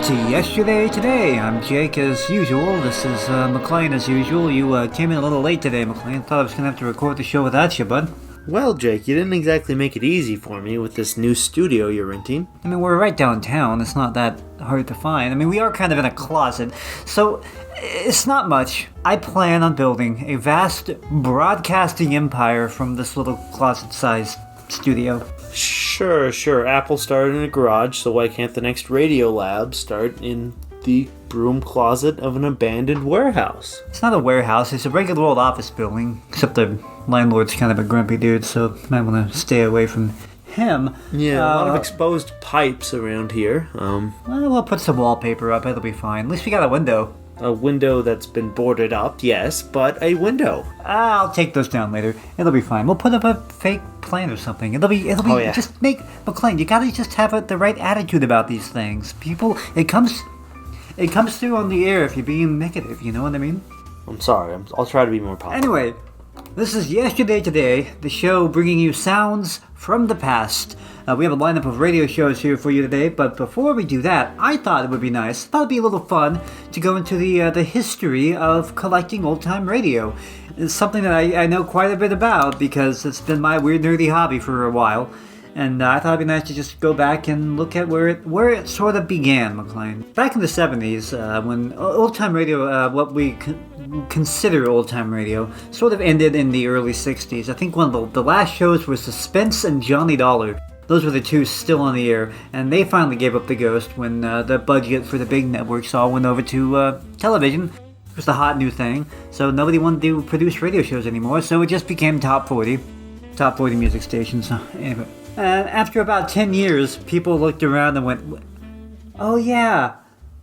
to Yesterday Today. I'm Jake as usual. This is McLean as usual. You came in a little late today, McLean. Thought I was going to have to record the show without you, bud. Well, Jake, you didn't exactly make it easy for me with this new studio you're renting. I mean, we're right downtown. It's not that hard to find. I mean, we are kind of in a closet, so it's not much. I plan on building a vast broadcasting empire from this little closet-sized studio. Sure. Apple started in a garage, so why can't the next Radio Lab start in the broom closet of an abandoned warehouse? It's not a warehouse. It's a regular old office building, except the landlord's kind of a grumpy dude, so you might want to stay away from him. Yeah, a lot of exposed pipes around here. Well, we'll put some wallpaper up. It'll be fine. At least we got a window. A window that's been boarded up, yes, but a window. I'll take those down later. It'll be fine. We'll put up a fake plant or something. It'll be. Oh, yeah. Just make McLean. You gotta just have the right attitude about these things. People, it comes through on the air if you're being negative. You know what I mean? I'm sorry. I'll try to be more positive. Anyway, this is Yesterday Today, the show bringing you sounds from the past. We have a lineup of radio shows here for you today, but before we do that, I thought it would be nice, it'd be a little fun to go into the history of collecting old-time radio. It's something that I know quite a bit about because it's been my weird nerdy hobby for a while, and I thought it'd be nice to just go back and look at where it sort of began, McLean. Back in the 70s, when old-time radio, what we consider old-time radio, sort of ended in the early 60s. I think one of the last shows were Suspense and Johnny Dollar. Those were the two still on the air, and they finally gave up the ghost when the budget for the big networks all went over to television. It was the hot new thing, so nobody wanted to produce radio shows anymore, so it just became top 40 music stations. Anyway, after about 10 years, people looked around and went, oh yeah,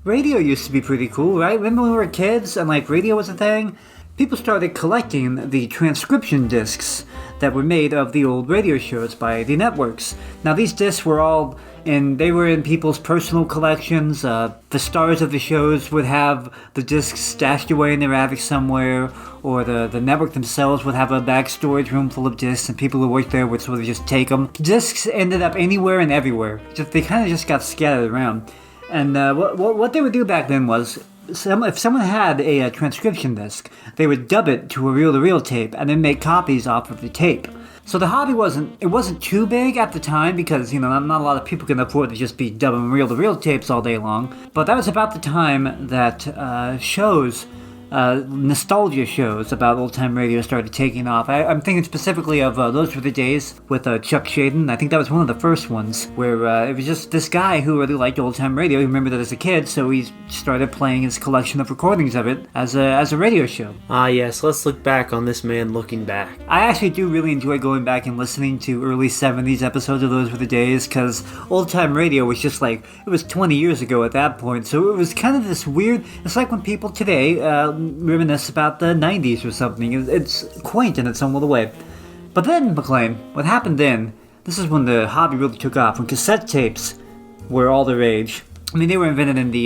radio used to be pretty cool, right? Remember when we were kids and radio was a thing? People started collecting the transcription discs that were made of the old radio shows by the networks. Now these discs were in people's personal collections. The stars of the shows would have the discs stashed away in their attic somewhere, or the network themselves would have a back storage room full of discs, and people who worked there would sort of just take them. Discs ended up anywhere and everywhere. They kind of just got scattered around. And what they would do back then was, if someone had a transcription disc, they would dub it to a reel-to-reel tape and then make copies off of the tape. So the hobby wasn't too big at the time because, not a lot of people can afford to just be dubbing reel-to-reel tapes all day long. But that was about the time that nostalgia shows about old-time radio started taking off. I'm thinking specifically of Those Were the Days with Chuck Shaden. I think that was one of the first ones where it was just this guy who really liked old-time radio. He remembered it as a kid, so he started playing his collection of recordings of it as a radio show. Ah yes, let's look back on this man looking back. I actually do really enjoy going back and listening to early 70s episodes of Those Were the Days, because old-time radio was just it was 20 years ago at that point, so it was kind of this weird, it's like when people today reminisce about the 90s or something. It's quaint in its own little way. But then, McLean, what happened then, this is when the hobby really took off, when cassette tapes were all the rage. I mean, they were invented they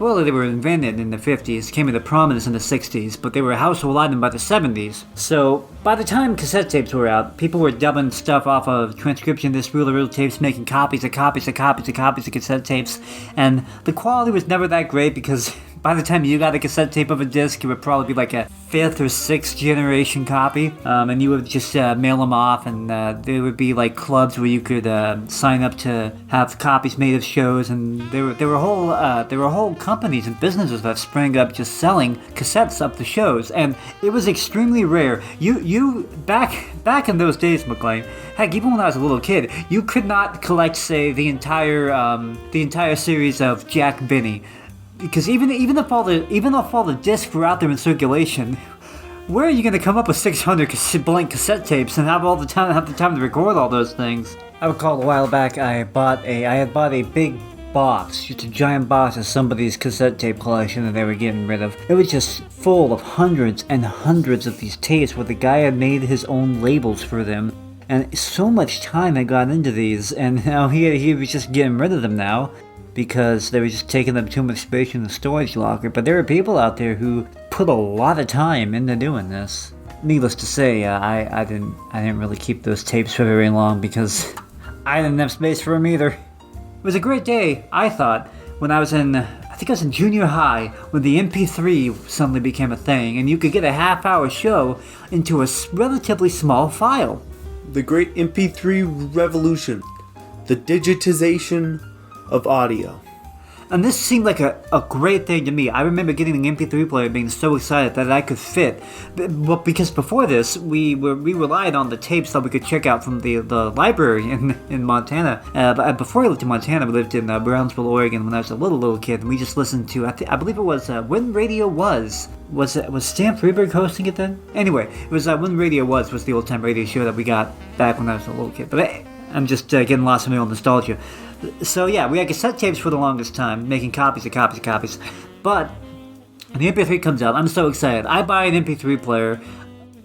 were invented in the 50s, came into prominence in the 60s, but they were a household item by the 70s. So, by the time cassette tapes were out, people were dubbing stuff off of transcription disc reel-to-reel tapes, making copies of cassette tapes, and the quality was never that great because by the time you got a cassette tape of a disc, it would probably be a 5th or 6th generation copy, and you would just mail them off, and there would be clubs where you could sign up to have copies made of shows, and there were whole companies and businesses that sprang up just selling cassettes of the shows, and it was extremely rare. You back in those days, McLean, heck, even when I was a little kid, you could not collect, say, the entire series of Jack Benny. Because even if all the discs were out there in circulation, where are you going to come up with 600 blank cassette tapes and have the time to record all those things? I recall a while back I had bought a big box, just a giant box of somebody's cassette tape collection that they were getting rid of. It was just full of hundreds and hundreds of these tapes where the guy had made his own labels for them. And so much time had gone into these, and now he was just getting rid of them now, because they were just taking up too much space in the storage locker. But there are people out there who put a lot of time into doing this. Needless to say, I didn't really keep those tapes for very long because I didn't have space for them either. It was a great day, I thought, when I was in, I think I was in junior high, when the MP3 suddenly became a thing, and you could get a half-hour show into a relatively small file. The great MP3 revolution. The digitization of audio. And this seemed like a great thing to me. I remember getting the MP3 player being so excited that I could fit. But because before this, we relied on the tapes that we could check out from the library in Montana. But before I lived in Montana, we lived in Brownsville, Oregon when I was a little kid. And we just listened to, I believe it was When Radio Was. Was Stan Freberg hosting it then? Anyway, it was When Radio Was the old-time radio show that we got back when I was a little kid. But I'm just getting lost in my own nostalgia. So yeah, we had cassette tapes for the longest time, making copies of copies. But the MP3 comes out, I'm so excited. I buy an MP3 player,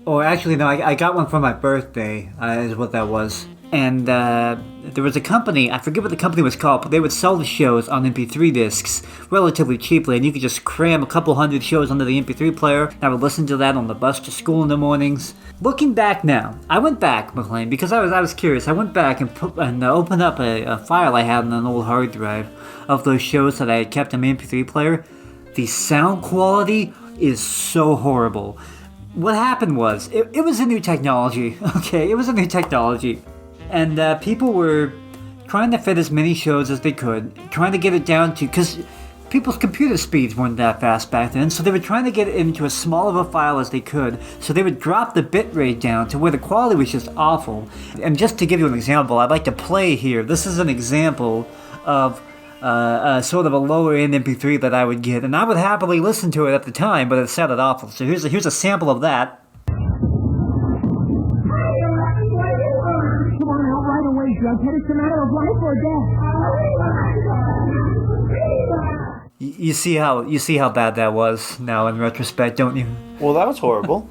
or actually no, I got one for my birthday, is what that was. And there was a company, I forget what the company was called, but they would sell the shows on MP3 discs relatively cheaply, and you could just cram a couple hundred shows onto the MP3 player. I would listen to that on the bus to school in the mornings. Looking back now, I went back, McLean, because I was curious. I went back and opened up a file I had on an old hard drive of those shows that I had kept in my MP3 player. The sound quality is so horrible. What happened was, it was a new technology, okay? It was a new technology. And people were trying to fit as many shows as they could, trying to get it down to, because people's computer speeds weren't that fast back then, so they were trying to get it into as small of a file as they could, so they would drop the bit rate down to where the quality was just awful. And just to give you an example, I'd like to play here. This is an example of sort of a lower-end MP3 that I would get, and I would happily listen to it at the time, but it sounded awful. So here's a sample of that. It's a matter of life or death. You see how bad that was now in retrospect, don't you? Well, that was horrible.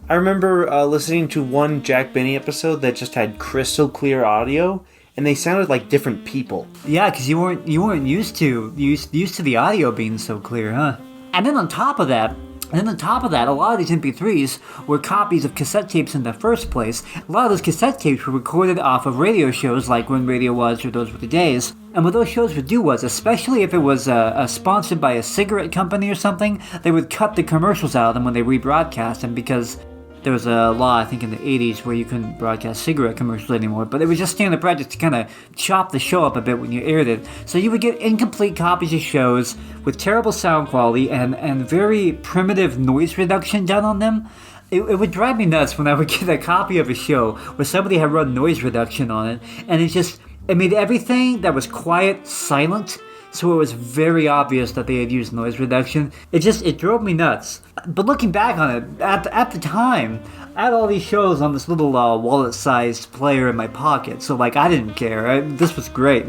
I remember listening to one Jack Benny episode that just had crystal clear audio, and they sounded like different people. Yeah, because you weren't used to the audio being so clear, huh? And then on top of that, a lot of these MP3s were copies of cassette tapes in the first place. A lot of those cassette tapes were recorded off of radio shows like When Radio Was or Those Were the Days. And what those shows would do was, especially if it was sponsored by a cigarette company or something, they would cut the commercials out of them when they rebroadcast them, because there was a law, I think, in the 80s where you couldn't broadcast cigarette commercials anymore, but it was just standard practice to kind of chop the show up a bit when you aired it. So you would get incomplete copies of shows with terrible sound quality and very primitive noise reduction done on them. It would drive me nuts when I would get a copy of a show where somebody had run noise reduction on it, and it made everything that was quiet silent. So it was very obvious that they had used noise reduction. It drove me nuts. But looking back on it, at the time, I had all these shows on this little wallet-sized player in my pocket, so I didn't care. This was great.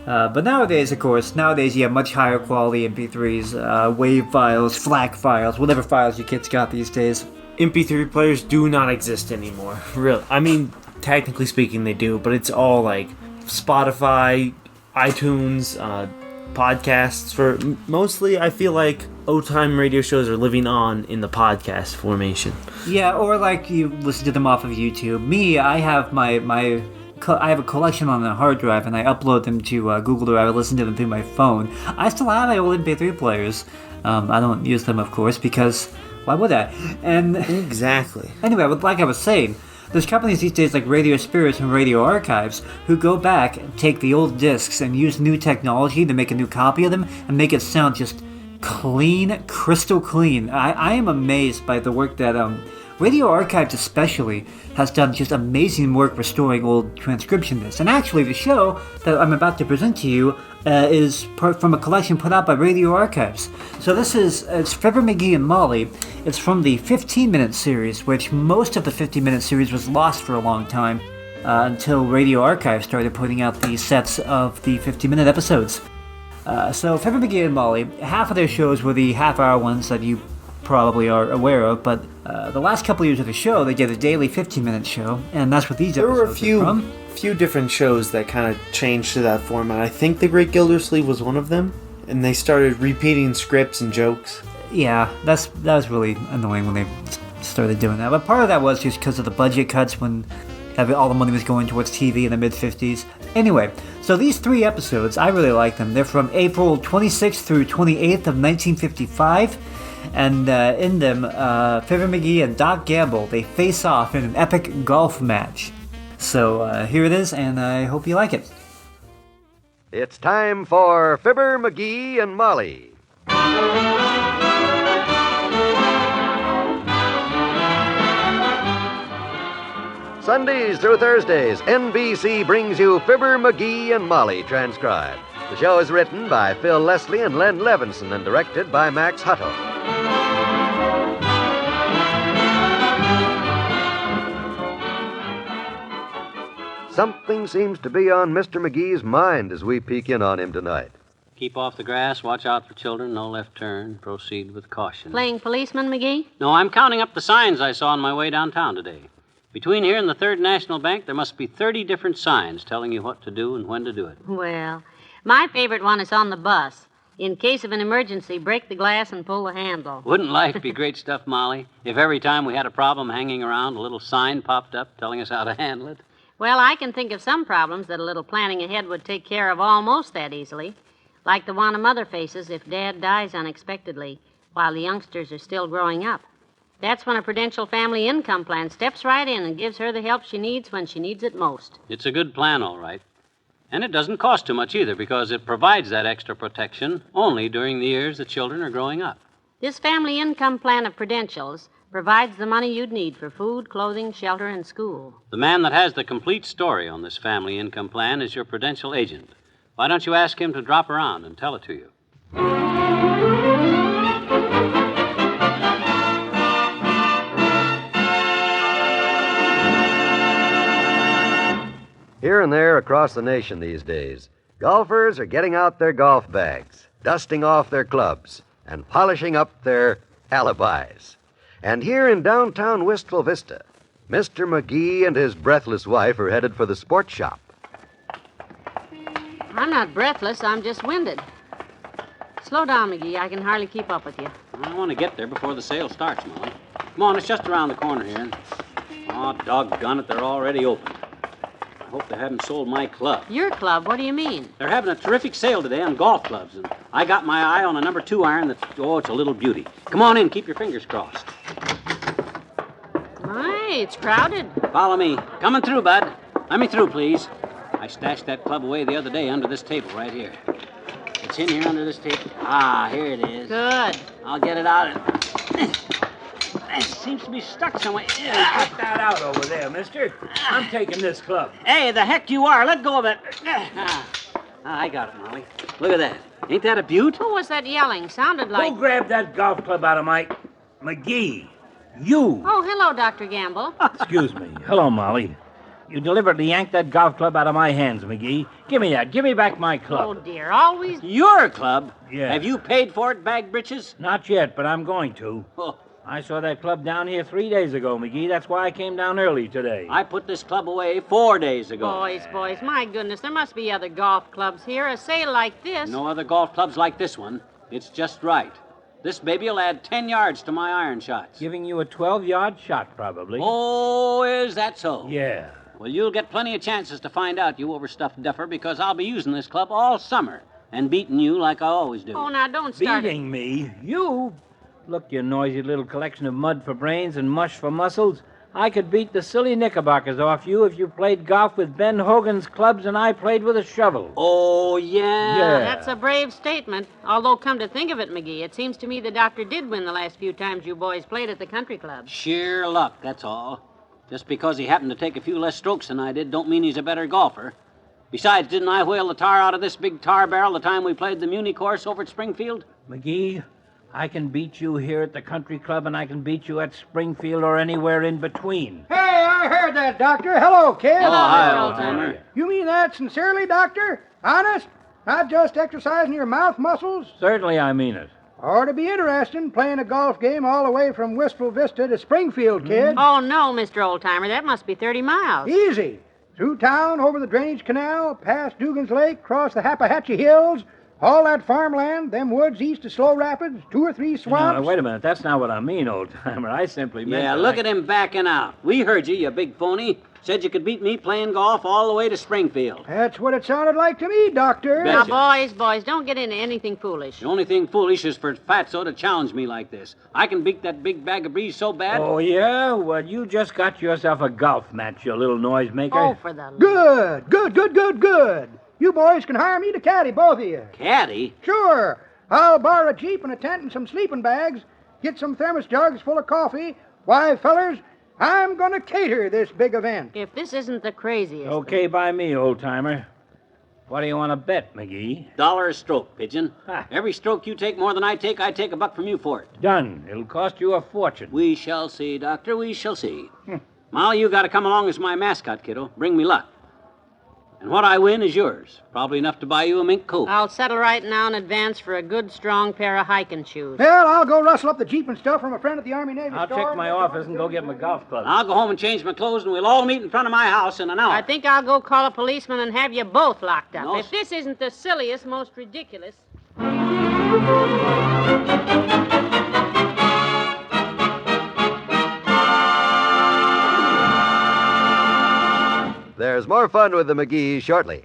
But nowadays, of course, you have much higher quality MP3s, WAV files, FLAC files, whatever files your kids got these days. MP3 players do not exist anymore. Really. I mean, technically speaking, they do, but it's all like Spotify, iTunes, podcasts. For mostly, I feel like old-time radio shows are living on in the podcast formation. Yeah, or you listen to them off of YouTube. Me, I have I have a collection on a hard drive, and I upload them to Google Drive. I listen to them through my phone. I still have my old MP3 players. I don't use them, of course, because why would I? And exactly. Anyway, like I was saying, there's companies these days like Radio Spirits and Radio Archives who go back and take the old discs and use new technology to make a new copy of them and make it sound just clean, crystal clean. I am amazed by the work that Radio Archives especially has done just amazing work restoring old transcription discs. And actually, the show that I'm about to present to you is part from a collection put out by Radio Archives. So it's Fibber McGee and Molly. It's from the 15-minute series, which most of the 15-minute series was lost for a long time until Radio Archives started putting out the sets of the 15-minute episodes. So Fibber McGee and Molly, half of their shows were the half-hour ones that you probably are aware of, but the last couple years of the show, they did a daily 15-minute show, and that's what these episodes are from. There were a few different shows that kind of changed to that format. I think The Great Gildersleeve was one of them, and they started repeating scripts and jokes. Yeah, that was really annoying when they started doing that, but part of that was just because of the budget cuts when all the money was going towards TV in the mid-50s. Anyway, So these 3 episodes, I really like them. They're from April 26th through 28th of 1955. And in them, Fibber McGee and Doc Gamble, they face off in an epic golf match. So here it is, and I hope you like it. It's time for Fibber McGee and Molly. Sundays through Thursdays, NBC brings you Fibber McGee and Molly transcribed. The show is written by Phil Leslie and Len Levinson and directed by Max Hutto. Something seems to be on Mr. McGee's mind as we peek in on him tonight. Keep off the grass, watch out for children, no left turn, proceed with caution. Playing policeman, McGee? No, I'm counting up the signs I saw on my way downtown today. Between here and the Third National Bank, there must be 30 different signs telling you what to do and when to do it. Well, my favorite one is on the bus. In case of an emergency, break the glass and pull the handle. Wouldn't life be great stuff, Molly, if every time we had a problem hanging around, a little sign popped up telling us how to handle it? Well, I can think of some problems that a little planning ahead would take care of almost that easily. Like the one a mother faces if Dad dies unexpectedly while the youngsters are still growing up. That's when a Prudential Family Income Plan steps right in and gives her the help she needs when she needs it most. It's a good plan, all right. And it doesn't cost too much either because it provides that extra protection only during the years the children are growing up. This Family Income Plan of Prudential's provides the money you'd need for food, clothing, shelter, and school. The man that has the complete story on this Family Income Plan is your Prudential agent. Why don't you ask him to drop around and tell it to you? Here and there across the nation these days, golfers are getting out their golf bags, dusting off their clubs, and polishing up their alibis. And here in downtown Wistful Vista, Mr. McGee and his breathless wife are headed for the sports shop. I'm not breathless, I'm just winded. Slow down, McGee. I can hardly keep up with you. I want to get there before the sale starts, Molly. Come on, it's just around the corner here. Oh, doggone it, they're already open. I hope they haven't sold my club. Your club? What do you mean? They're having a terrific sale today on golf clubs, and I got my eye on a number 2 iron that's, it's a little beauty. Come on in, keep your fingers crossed. My, it's crowded. Follow me. Coming through, bud. Let me through, please. I stashed that club away the other day under this table right here. It's in here under this table. Ah, here it is. Good. I'll get it out. It seems to be stuck somewhere. Cut that out over there, mister. I'm taking this club. Hey, the heck you are. Let go of it. I got it, Molly. Look at that. Ain't that a beaut? Who was that yelling? Sounded like... Who grabbed that golf club out of my... McGee? You. Oh, hello, Dr. Gamble. Excuse me. Hello, Molly. You deliberately yanked that golf club out of my hands, McGee. Give me that. Give me back my Oh, club. dear. Always... Your club? Yeah. Have you paid for it, bag britches? Not yet, but I'm going to. Oh, I saw that club down here 3 days ago, McGee. That's why I came down early today. I put this club away 4 days ago. Boys, my goodness, there must be other golf clubs here. A sale like this... No other golf clubs like this one. It's just right. This baby will add 10 yards to my iron shots. Giving you a 12-yard shot, probably. Oh, is that so? Yeah. Well, you'll get plenty of chances to find out, you overstuffed duffer, because I'll be using this club all summer and beating you like I always do. Oh, now, don't start... Beating me? You? Look, you noisy little collection of mud for brains and mush for muscles. I could beat the silly knickerbockers off you if you played golf with Ben Hogan's clubs and I played with a shovel. Oh, yeah? Yeah. That's a brave statement. Although, come to think of it, McGee, it seems to me the doctor did win the last few times you boys played at the country club. Sheer luck, that's all. Just because he happened to take a few less strokes than I did don't mean he's a better golfer. Besides, didn't I whale the tar out of this big tar barrel the time we played the Muni course over at Springfield? McGee, I can beat you here at the country club and I can beat you at Springfield or anywhere in between. Hey, I heard that, Doctor. Hello, kid. Oh, hi, Mr. old-timer. You mean that sincerely, Doctor? Honest? Not just exercising your mouth muscles? Certainly I mean it. Ought to be interesting playing a golf game all the way from Wistful Vista to Springfield, kid. Oh, no, Mr. Oldtimer, that must be 30 miles. Easy. Through town, over the drainage canal, past Dugan's Lake, across the Appalachian Hills, all that farmland, them woods east of Slow Rapids, 2 or 3 swamps. No, wait a minute. That's not what I mean, old-timer. I simply meant... Yeah, that look I- at him backing out. We heard you, you big phony. Said you could beat me playing golf all the way to Springfield. That's what it sounded like to me, Doctor. Now, Betcha. boys, don't get into anything foolish. The only thing foolish is for Fatso to challenge me like this. I can beat that big bag of breeze so bad. Oh, yeah? Well, you just got yourself a golf match, you little noisemaker. Oh, for the... Good. You boys can hire me to caddy, both of you. Caddy? Sure. I'll borrow a jeep and a tent and some sleeping bags, get some thermos jugs full of coffee. Why, fellers, I'm going to cater this big event. If this isn't the craziest... Okay by me, old-timer. What do you want to bet, McGee? $1 a stroke, Pigeon. Ha. Every stroke you take more than I take $1 from you for it. Done. It'll cost you a fortune. We shall see, Doctor, we shall see. Molly, you got to come along as my mascot, kiddo. Bring me luck. And what I win is yours. Probably enough to buy you a mink coat. I'll settle right now in advance for a good, strong pair of hiking shoes. Well, I'll go rustle up the jeep and stuff from a friend at the Army Navy I'll store. check my office and go get my golf clubs. I'll go home and change my clothes, and we'll all meet in front of my house in an hour. I think I'll go call a policeman and have you both locked up. No, If this isn't the silliest, most ridiculous... There's more fun with the McGees shortly.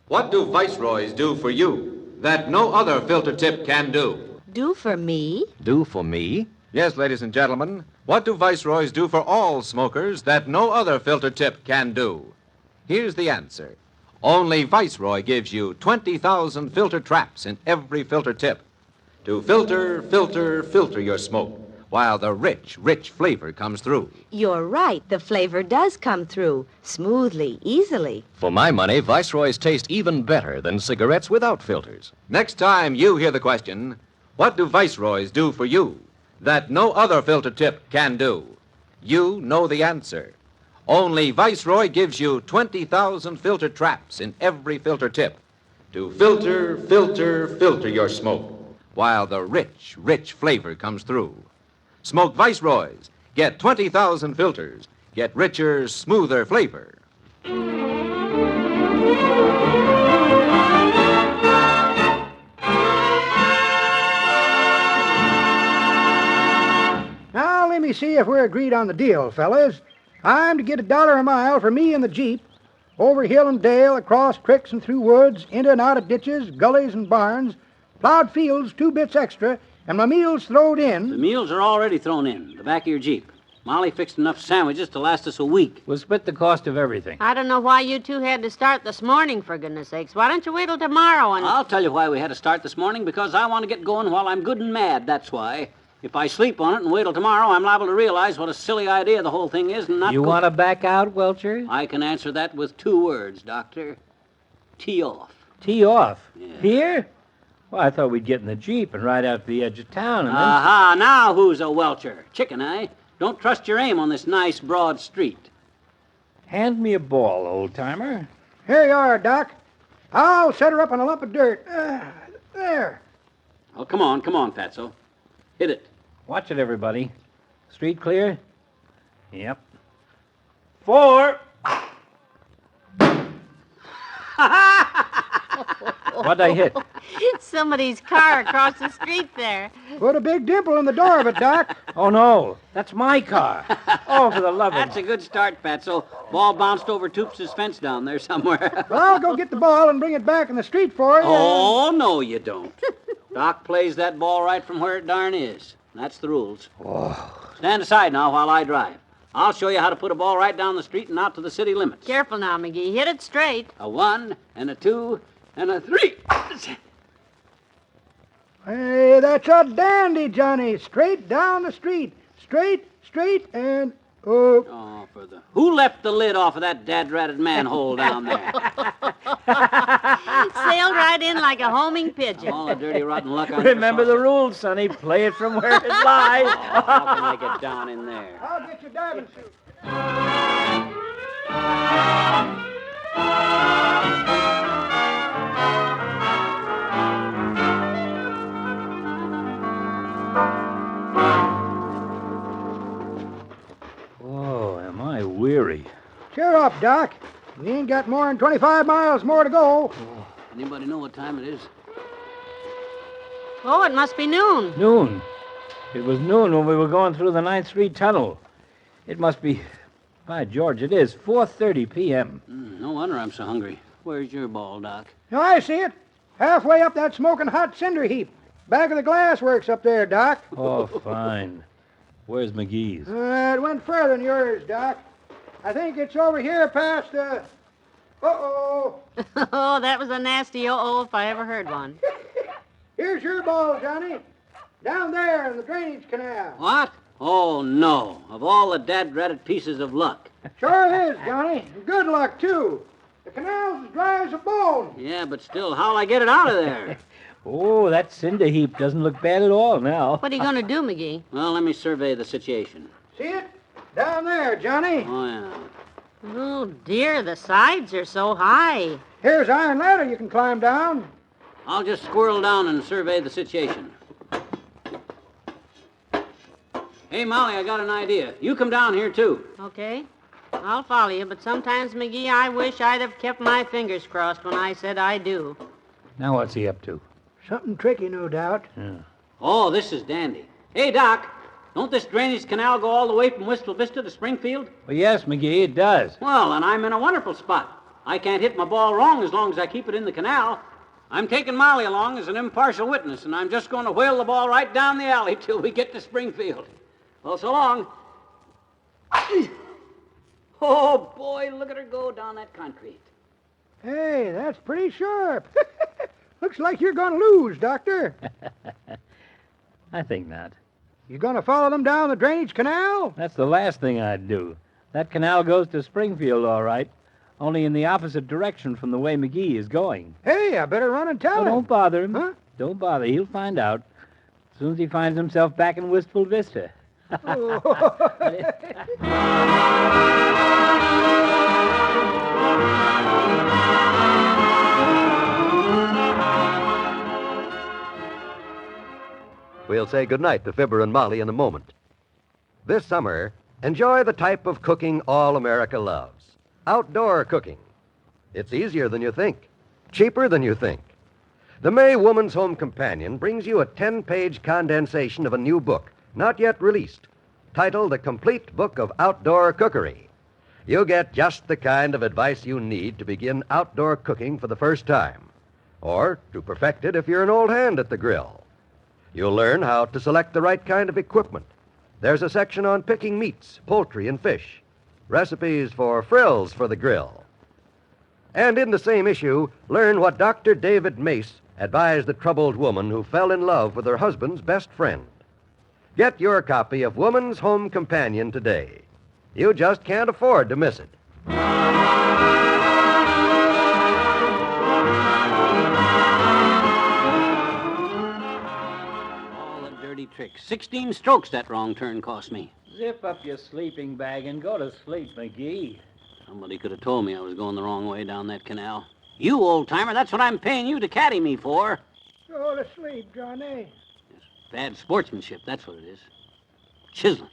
What do viceroys do for you that no other filter tip can do? Do for me? Do for me? Yes, ladies and gentlemen, what do viceroys do for all smokers that no other filter tip can do? Here's the answer. Only Viceroy gives you 20,000 filter traps in every filter tip to filter your smoke while the rich flavor comes through. You're right. The flavor does come through smoothly, easily. For my money, Viceroys taste even better than cigarettes without filters. Next time you hear the question, what do viceroys do for you that no other filter tip can do? You know the answer. Only Viceroy gives you 20,000 filter traps in every filter tip to filter your smoke while the rich flavor comes through. Smoke Viceroys. Get 20,000 filters. Get richer, smoother flavor. Now, let me see if we're agreed on the deal, fellas. I'm to get $1 a mile for me and the jeep, over hill and dale, across creeks and through woods, into and out of ditches, gullies and barns, plowed fields, 2 bits extra, and my meals throwed in. The meals are already thrown in the back of your Jeep. Molly fixed enough sandwiches to last us a week. We'll split the cost of everything. I don't know why you two had to start this morning, for goodness sakes. Why don't you wait till tomorrow and... I'll tell you why we had to start this morning, because I want to get going while I'm good and mad, that's why. If I sleep on it and wait till tomorrow, I'm liable to realize what a silly idea the whole thing is and not... You want to back out, Welcher? I can answer that with 2 words, Doctor. Tee off. Tee off? Yeah. Here? Well, I thought we'd get in the Jeep and ride out to the edge of town and then... Aha, now who's a welcher? Chicken, eh? Don't trust your aim on this nice, broad street. Hand me a ball, old-timer. Here you are, Doc. I'll set her up on a lump of dirt. There. Oh, come on, Fatso. Hit it. Watch it, everybody. Street clear? Yep. 4! What'd I hit? Somebody's car across the street there. Put a big dimple in the door of it, Doc. Oh, no. That's my car. Oh, for the love of... That's a good start, Fatso. Ball bounced over Toops' fence down there somewhere. Well, I'll go get the ball and bring it back in the street for you. Oh, no, you don't. Doc plays that ball right from where it darn is. That's the rules. Oh. Stand aside now while I drive. I'll show you how to put a ball right down the street and out to the city limits. Careful now, McGee. Hit it straight. A 1 and a 2 and a 3. Hey, that's a dandy, Johnny. Straight down the street. Straight, and... Oh, for the... Who left the lid off of that dad-ratted manhole down there? Sailed right in like a homing pigeon. All the dirty, rotten luck on Remember the rules, Sonny. Play it from where it lies. Oh, how can I get down in there? I'll get your diving suit. Oh, am I weary. Cheer up, Doc. We ain't got more than 25 miles more to go. Anybody know what time it is? Oh, it must be noon. Noon. It was noon when we were going through the 9th Street tunnel. It must be By George, it is 4:30 p.m. No wonder I'm so hungry. Where's your ball, Doc? Now, I see it. Halfway up that smoking hot cinder heap. Back of the glass works up there, Doc. Oh, fine. Where's McGee's? It went further than yours, Doc. I think it's over here past, Uh-oh. Oh, that was a nasty uh-oh if I ever heard one. Here's your ball, Johnny. Down there in the drainage canal. What? Oh, no. Of all the dad-ratted pieces of luck. Sure is, Johnny. And good luck, too. The canal's as dry as a bone. Yeah, but still, how'll I get it out of there? Oh, that cinder heap doesn't look bad at all now. What are you going to do, McGee? Well, let me survey the situation. See it? Down there, Johnny. Oh, yeah. Oh, dear, the sides are so high. Here's iron ladder you can climb down. I'll just squirrel down and survey the situation. Hey, Molly, I got an idea. You come down here, too. Okay, I'll follow you, but sometimes, McGee, I wish I'd have kept my fingers crossed when I said I do. Now what's he up to? Something tricky, no doubt. Yeah. Oh, this is dandy. Hey, Doc, don't this drainage canal go all the way from Wistful Vista to Springfield? Well, yes, McGee, it does. Well, then I'm in a wonderful spot. I can't hit my ball wrong as long as I keep it in the canal. I'm taking Molly along as an impartial witness, and I'm just going to whale the ball right down the alley till we get to Springfield. Well, so long. Oh, boy, look at her go down that concrete. Hey, that's pretty sharp. Looks like you're going to lose, Doctor. I think not. You going to follow them down the drainage canal? That's the last thing I'd do. That canal goes to Springfield, all right, only in the opposite direction from the way McGee is going. Hey, I better run and tell Oh, him. don't bother him. Huh? Don't bother. He'll find out as soon as he finds himself back in Wistful Vista. We'll say goodnight to Fibber and Molly in a moment. This summer, enjoy the type of cooking all America loves. Outdoor cooking. It's easier than you think, cheaper than you think. The May Woman's Home Companion brings you a 10-page condensation of a new book, not yet released, titled The Complete Book of Outdoor Cookery. You'll get just the kind of advice you need to begin outdoor cooking for the first time, or to perfect it if you're an old hand at the grill. You'll learn how to select the right kind of equipment. There's a section on picking meats, poultry, and fish, recipes for frills for the grill. And in the same issue, learn what Dr. David Mace advised the troubled woman who fell in love with her husband's best friend. Get your copy of Woman's Home Companion today. You just can't afford to miss it. All the dirty tricks. 16 strokes that wrong turn cost me. Zip up your sleeping bag and go to sleep, McGee. Somebody could have told me I was going the wrong way down that canal. You, old-timer, that's what I'm paying you to caddy me for. Go to sleep, Johnny. Bad sportsmanship, that's what it is. Chiseling.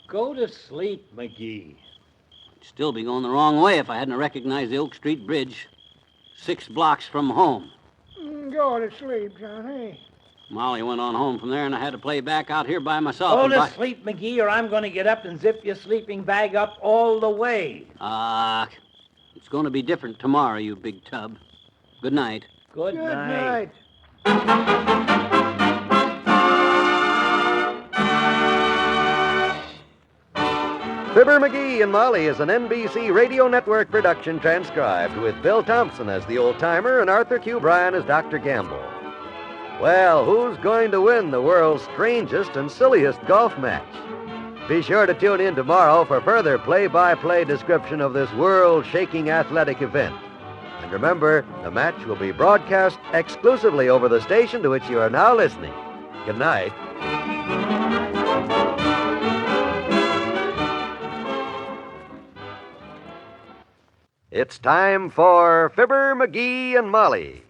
Go to sleep, McGee. I'd still be going the wrong way if I hadn't recognized the Oak Street Bridge. 6 blocks from home. Go to sleep, Johnny. Molly went on home from there, and I had to play back out here by myself. Go and to sleep, McGee, or I'm going to get up and zip your sleeping bag up all the way. It's going to be different tomorrow, you big tub. Good night. Good night. Fibber McGee and Molly is an NBC Radio Network production transcribed with Bill Thompson as the old-timer and Arthur Q. Bryan as Dr. Gamble. Well, who's going to win the world's strangest and silliest golf match? Be sure to tune in tomorrow for further play-by-play description of this world-shaking athletic event. And remember, the match will be broadcast exclusively over the station to which you are now listening. Good night. It's time for Fibber, McGee, and Molly.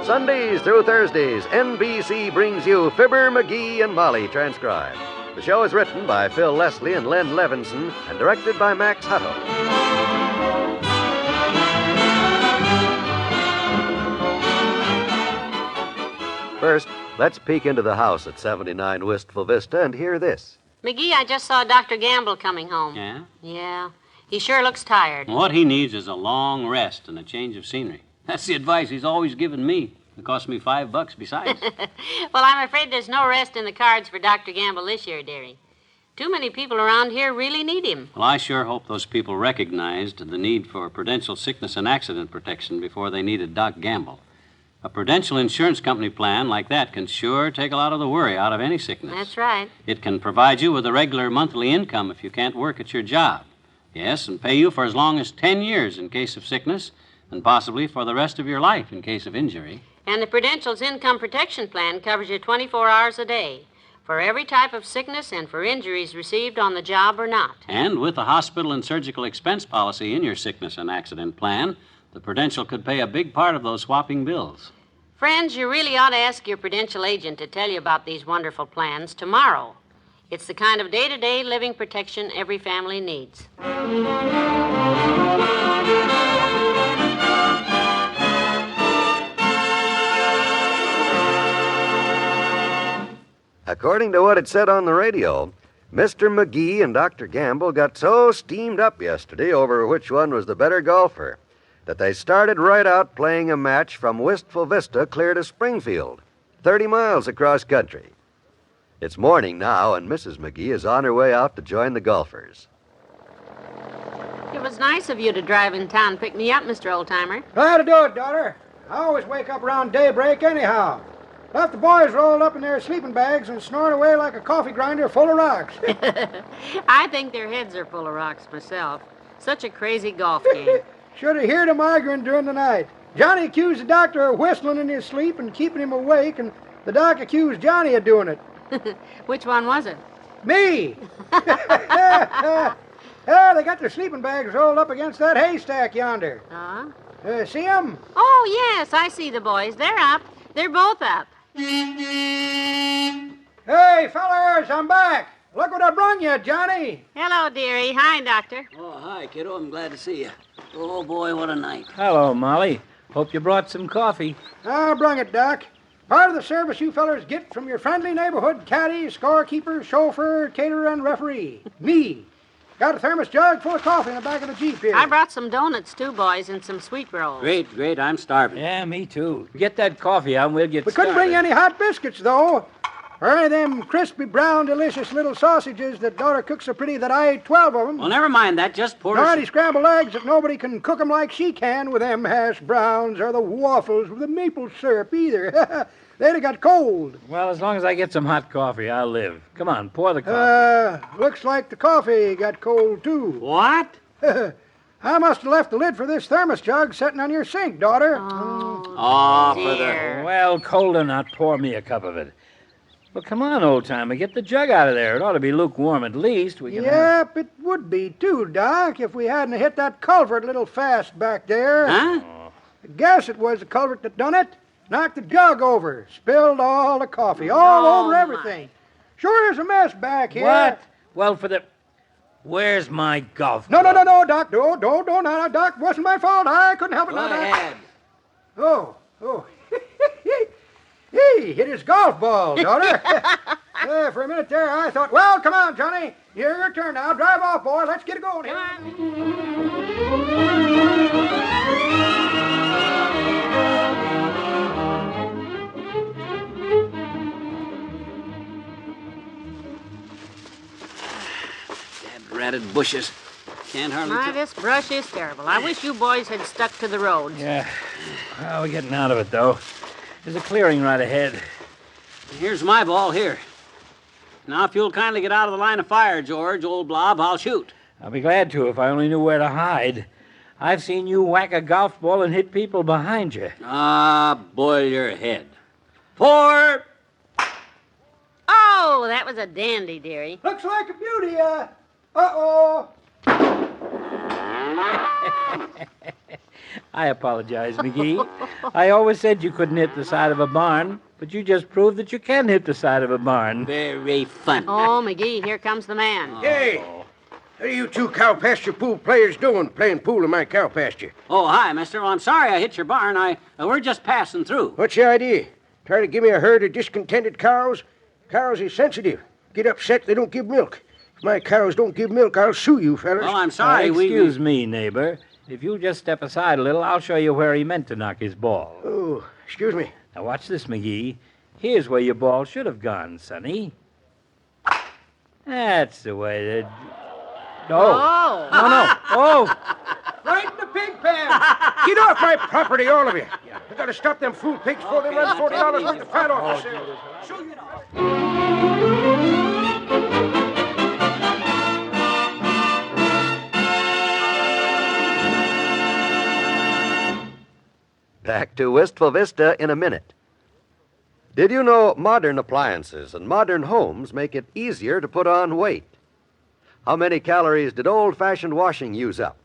Sundays through Thursdays, NBC brings you Fibber, McGee, and Molly transcribed. The show is written by Phil Leslie and Len Levinson and directed by Max Hutto. First, let's peek into the house at 79 Wistful Vista and hear this. McGee, I just saw Dr. Gamble coming home. Yeah? Yeah. He sure looks tired. What he needs is a long rest and a change of scenery. That's the advice he's always given me. It cost me $5 besides. Well, I'm afraid there's no rest in the cards for Dr. Gamble this year, dearie. Too many people around here really need him. Well, I sure hope those people recognized the need for prudential sickness and accident protection before they needed Doc Gamble. A prudential insurance company plan like that can sure take a lot of the worry out of any sickness. That's right. It can provide you with a regular monthly income if you can't work at your job. Yes, and pay you for as long as 10 years in case of sickness, and possibly for the rest of your life in case of injury. And the Prudential's Income Protection Plan covers you 24 hours a day for every type of sickness and for injuries received on the job or not. And with the hospital and surgical expense policy in your sickness and accident plan, the Prudential could pay a big part of those swapping bills. Friends, you really ought to ask your Prudential agent to tell you about these wonderful plans tomorrow. It's the kind of day-to-day living protection every family needs. According to what it said on the radio, Mr. McGee and Dr. Gamble got so steamed up yesterday over which one was the better golfer that they started right out playing a match from Wistful Vista clear to Springfield, 30 miles across country. It's morning now, and Mrs. McGee is on her way out to join the golfers. It was nice of you to drive in town and pick me up, Mr. Oldtimer. Glad to do it, daughter. I always wake up around daybreak anyhow. Left the boys rolled up in their sleeping bags and snoring away like a coffee grinder full of rocks. I think their heads are full of rocks myself. Such a crazy golf game. Should have heard him arguing during the night. Johnny accused the doctor of whistling in his sleep and keeping him awake, and the doc accused Johnny of doing it. Which one was it? Me! Yeah, they got their sleeping bags rolled up against that haystack yonder. See them? Oh, yes, I see the boys. They're up. They're both up. Hey, fellers, I'm back. Look what I brung you, Johnny. Hello, dearie. Hi, Doctor. Oh, hi, kiddo. I'm glad to see you. Oh, boy, what a night. Hello, Molly. Hope you brought some coffee. I brung it, Doc. Part of the service you fellers get from your friendly neighborhood caddy, scorekeeper, chauffeur, caterer, and referee. Me. Got a thermos jug full of coffee in the back of the Jeep here. I brought some donuts, too, boys, and some sweet rolls. Great. I'm starving. Yeah, me too. Get that coffee out and we'll get We couldn't bring any hot biscuits, though. Or any of them crispy, brown, delicious little sausages that daughter cooks so pretty that I ate 12 of them. Well, never mind that. Just pour Nor us... any scrambled eggs that nobody can cook 'em like she can with them hash browns or the waffles with the maple syrup either. They'd have got cold. Well, as long as I get some hot coffee, I'll live. Come on, pour the coffee. Looks like the coffee got cold, too. What? I must have left the lid for this thermos jug sitting on your sink, daughter. Oh, dear. Well, cold or not, pour me a cup of it. Well, come on, old-timer, get the jug out of there. It ought to be lukewarm at least. We can Yep, it would be, too, Doc, if we hadn't hit that culvert a little fast back there. Huh? I guess it was the culvert that done it. Knocked the jug over, spilled all the coffee, all over everything. Sure is a mess back here. What? Well, where's my golf No, club? Doc. No, Doc. Wasn't my fault. I couldn't help it. Go ahead. Oh. He hit his golf ball, daughter. For a minute there, I thought, well, come on, Johnny. Your turn now. Drive off, boy. Let's get it going. Come on. Ratted bushes. Can't hardly My, tell. this brush is terrible. I wish you boys had stuck to the roads. Yeah. Well, we're getting out of it, though. There's a clearing right ahead. Here's my ball here. Now, if you'll kindly get out of the line of fire, George, old blob, I'll shoot. I'll be glad to if I only knew where to hide. I've seen you whack a golf ball and hit people behind you. Ah, boil your head. 4. Oh, that was a dandy, dearie. Looks like a beauty. Uh-oh. I apologize, McGee. I always said you couldn't hit the side of a barn, but you just proved that you can hit the side of a barn. Very fun. Oh, McGee, here comes the man. Hey, what are you two cow pasture pool players doing playing pool in my cow pasture? Oh, hi, mister. Well, I'm sorry I hit your barn. We're just passing through. What's your idea? Try to give me a herd of discontented cows? Cows is sensitive. Get upset, they don't give milk. If my cows don't give milk, I'll sue you, fellas. Well, I'm sorry. Excuse me, neighbor. If you'll just step aside a little, I'll show you where he meant to knock his ball. Oh, excuse me. Now watch this, McGee. Here's where your ball should have gone, Sonny. That's the way that... Oh. No. Oh! Right in the pig pen! Get off my property, all of you. I gotta stop them fool pigs before they run $40 worth of fat off themselves. Show you Back to Wistful Vista in a minute. Did you know modern appliances and modern homes make it easier to put on weight? How many calories did old-fashioned washing use up?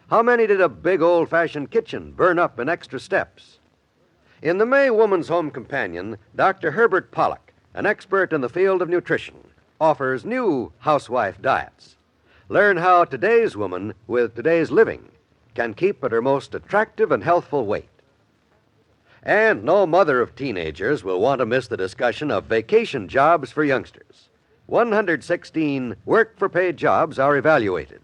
How many did a big old-fashioned kitchen burn up in extra steps? In the May Woman's Home Companion, Dr. Herbert Pollack, an expert in the field of nutrition, offers new housewife diets. Learn how today's woman, with today's living, can keep at her most attractive and healthful weight. And no mother of teenagers will want to miss the discussion of vacation jobs for youngsters. 116 work-for-pay jobs are evaluated.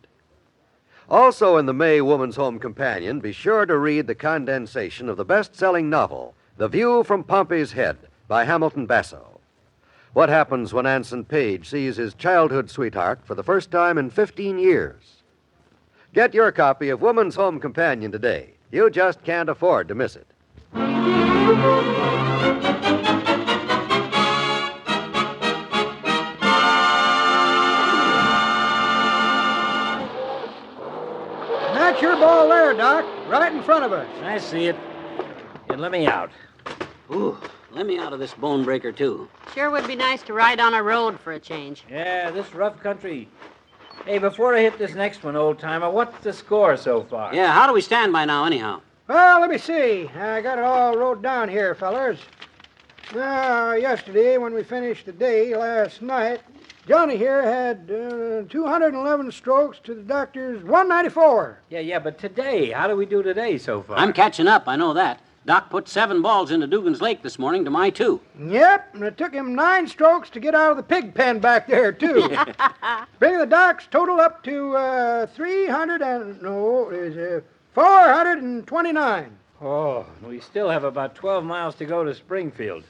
Also in the May Woman's Home Companion, be sure to read the condensation of the best-selling novel, The View from Pompey's Head, by Hamilton Basso. What happens when Anson Page sees his childhood sweetheart for the first time in 15 years? Get your copy of Woman's Home Companion today. You just can't afford to miss it. That's your ball there, Doc, right in front of us. I see it. Here, let me out. Ooh, let me out of this bone breaker, too. Sure would be nice to ride on a road for a change. Yeah, this rough country. Hey, before I hit this next one, old-timer, what's the score so far? Yeah, how do we stand by now, anyhow? Well, let me see. I got it all wrote down here, fellers. Yesterday, when we finished the day last night, Johnny here had 211 strokes to the doctor's 194. Yeah, but today, how do we do today so far? I'm catching up, I know that. Doc put 7 balls into Dugan's Lake this morning to my 2. Yep, and it took him 9 strokes to get out of the pig pen back there, too. Bringing the doc's total up to 429. Oh, we still have about 12 miles to go to Springfield.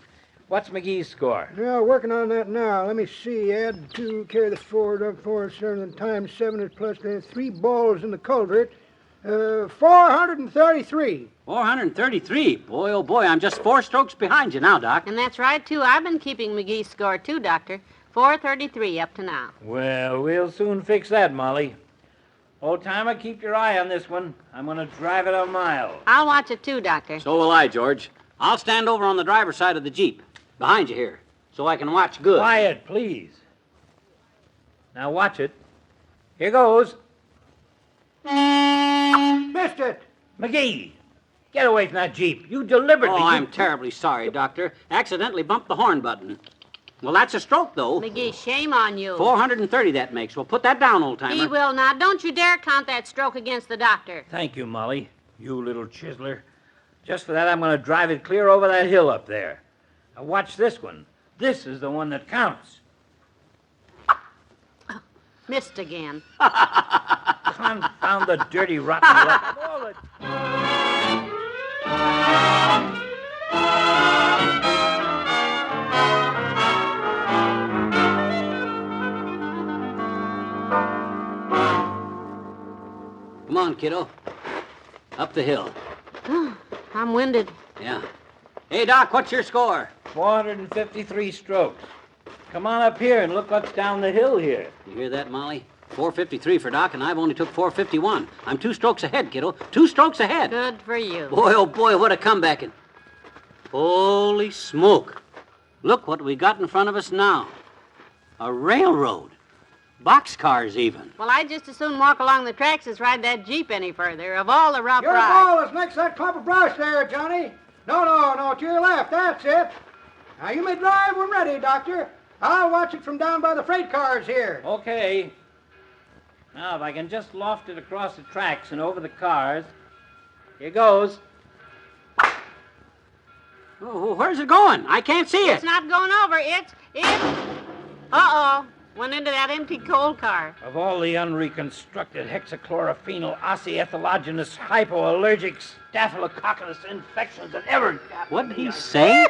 What's McGee's score? Yeah, working on that now. Let me see. Add 2, carry the 4, up 4, 7, times 7 is plus 3 balls in the culvert. 433. 433? Boy, oh boy, I'm just 4 strokes behind you now, Doc. And that's right, too. I've been keeping McGee's score, too, Doctor. 433 up to now. Well, we'll soon fix that, Molly. Old-timer, keep your eye on this one. I'm going to drive it a mile. I'll watch it, too, Doctor. So will I, George. I'll stand over on the driver's side of the Jeep, behind you here, so I can watch good. Quiet, please. Now watch it. Here goes. Missed it. McGee, get away from that Jeep. You deliberately... Oh, I'm terribly sorry, Doctor. Accidentally bumped the horn button. Well, that's a stroke, though. McGee, shame on you. 430 that makes. Well, put that down, old-timer. He will not. Don't you dare count that stroke against the doctor. Thank you, Molly. You little chiseler. Just for that, I'm going to drive it clear over that hill up there. Now watch this one. This is the one that counts. Missed again. Confound the dirty, rotten luck. Come on, kiddo. Up the hill. I'm winded. Yeah. Hey, Doc, what's your score? 453 strokes. Come on up here and look what's down the hill here. You hear that, Molly? 453 for Doc, and I've only took 451. I'm 2 strokes ahead, kiddo. 2 strokes ahead. Good for you. Boy, oh boy, what a comeback. Holy smoke. Look what we got in front of us now. A railroad. Boxcars, even. Well, I'd just as soon walk along the tracks as ride that Jeep any further, of all the rough Your rides. ball is next to that clump of brush there, Johnny. No, to your left. That's it. Now, you may drive when ready, Doctor. I'll watch it from down by the freight cars here. Okay. Now, if I can just loft it across the tracks and over the cars. Here goes. Oh, where's it going? I can't see it. It's not going over. It's... Uh-oh. Went into that empty coal car. Of all the unreconstructed hexachlorophenol osteoethalogenous hypoallergic staphylococcus infections that ever... What did he say?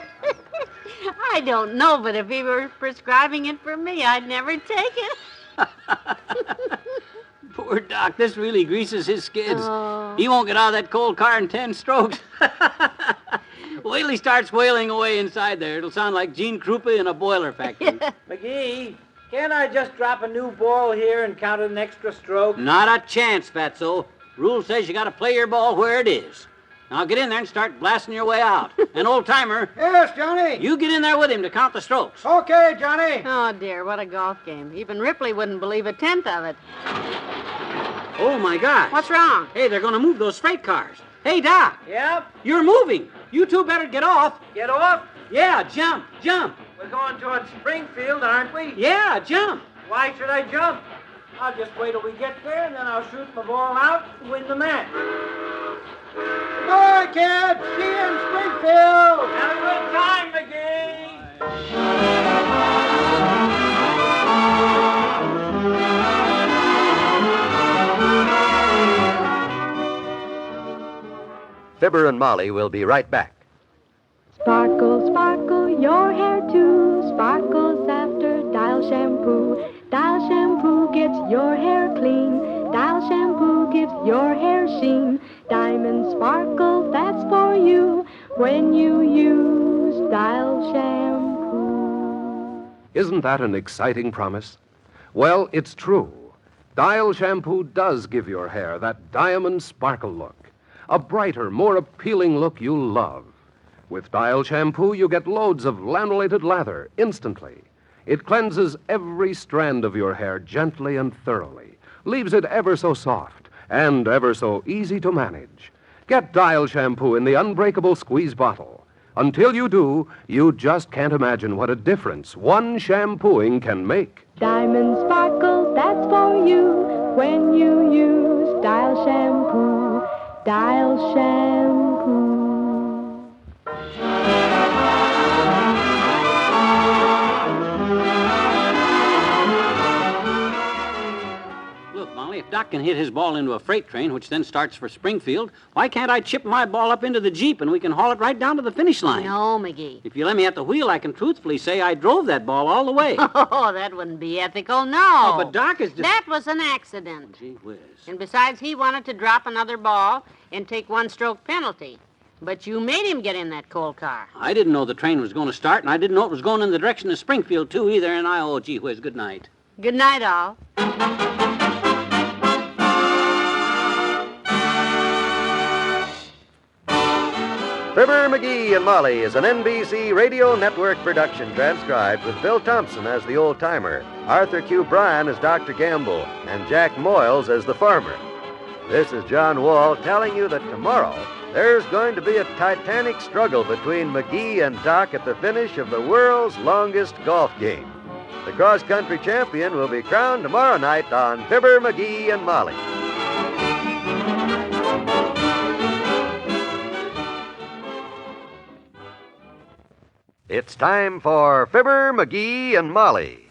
I don't know, but if he were prescribing it for me, I'd never take it. Poor Doc, this really greases his skids. Oh. He won't get out of that coal car in 10 strokes. Wait till he starts wailing away inside there. It'll sound like Gene Krupa in a boiler factory. McGee, can't I just drop a new ball here and count an extra stroke? Not a chance, Fatso. Rule says you gotta play your ball where it is. Now get in there and start blasting your way out. And old-timer... Yes, Johnny? You get in there with him to count the strokes. Okay, Johnny. Oh, dear, what a golf game. Even Ripley wouldn't believe a tenth of it. Oh, my God. What's wrong? Hey, they're gonna move those freight cars. Hey, Doc. Yep. You're moving. You two better get off. Get off? Yeah, jump. We're going towards Springfield, aren't we? Yeah, jump. Why should I jump? I'll just wait till we get there, and then I'll shoot my ball out and win the match. Bye, kids. See you in Springfield. Have a good time, McGee. Fibber and Molly will be right back. Sparkle, sparkle, your hair too. Sparkles after Dial shampoo. Dial shampoo gets your hair clean. Dial shampoo gives your hair sheen. Diamond sparkle, that's for you when you use Dial shampoo. Isn't that an exciting promise? Well, it's true. Dial shampoo does give your hair that diamond sparkle look. A brighter, more appealing look you'll love. With Dial shampoo, you get loads of lanolated lather instantly. It cleanses every strand of your hair gently and thoroughly, leaves it ever so soft and ever so easy to manage. Get Dial shampoo in the unbreakable squeeze bottle. Until you do, you just can't imagine what a difference one shampooing can make. Diamond sparkle, that's for you when you use Dial shampoo. Dial shampoo. Look, Molly, if Doc can hit his ball into a freight train, which then starts for Springfield, why can't I chip my ball up into the Jeep and we can haul it right down to the finish line? No, McGee. If you let me at the wheel, I can truthfully say I drove that ball all the way. Oh, that wouldn't be ethical, no. Oh, but Doc is just... That was an accident. Gee whiz. And besides, he wanted to drop another ball and take one-stroke penalty. But you made him get in that coal car. I didn't know the train was going to start, and I didn't know it was going in the direction of Springfield, too, either, and oh, gee whiz, good night. Good night, all. Fibber McGee and Molly is an NBC Radio Network production transcribed with Bill Thompson as the old-timer, Arthur Q. Bryan as Dr. Gamble, and Jack Moyles as the farmer. This is John Wall telling you that tomorrow there's going to be a titanic struggle between McGee and Doc at the finish of the world's longest golf game. The cross-country champion will be crowned tomorrow night on Fibber McGee and Molly. It's time for Fibber, McGee, and Molly.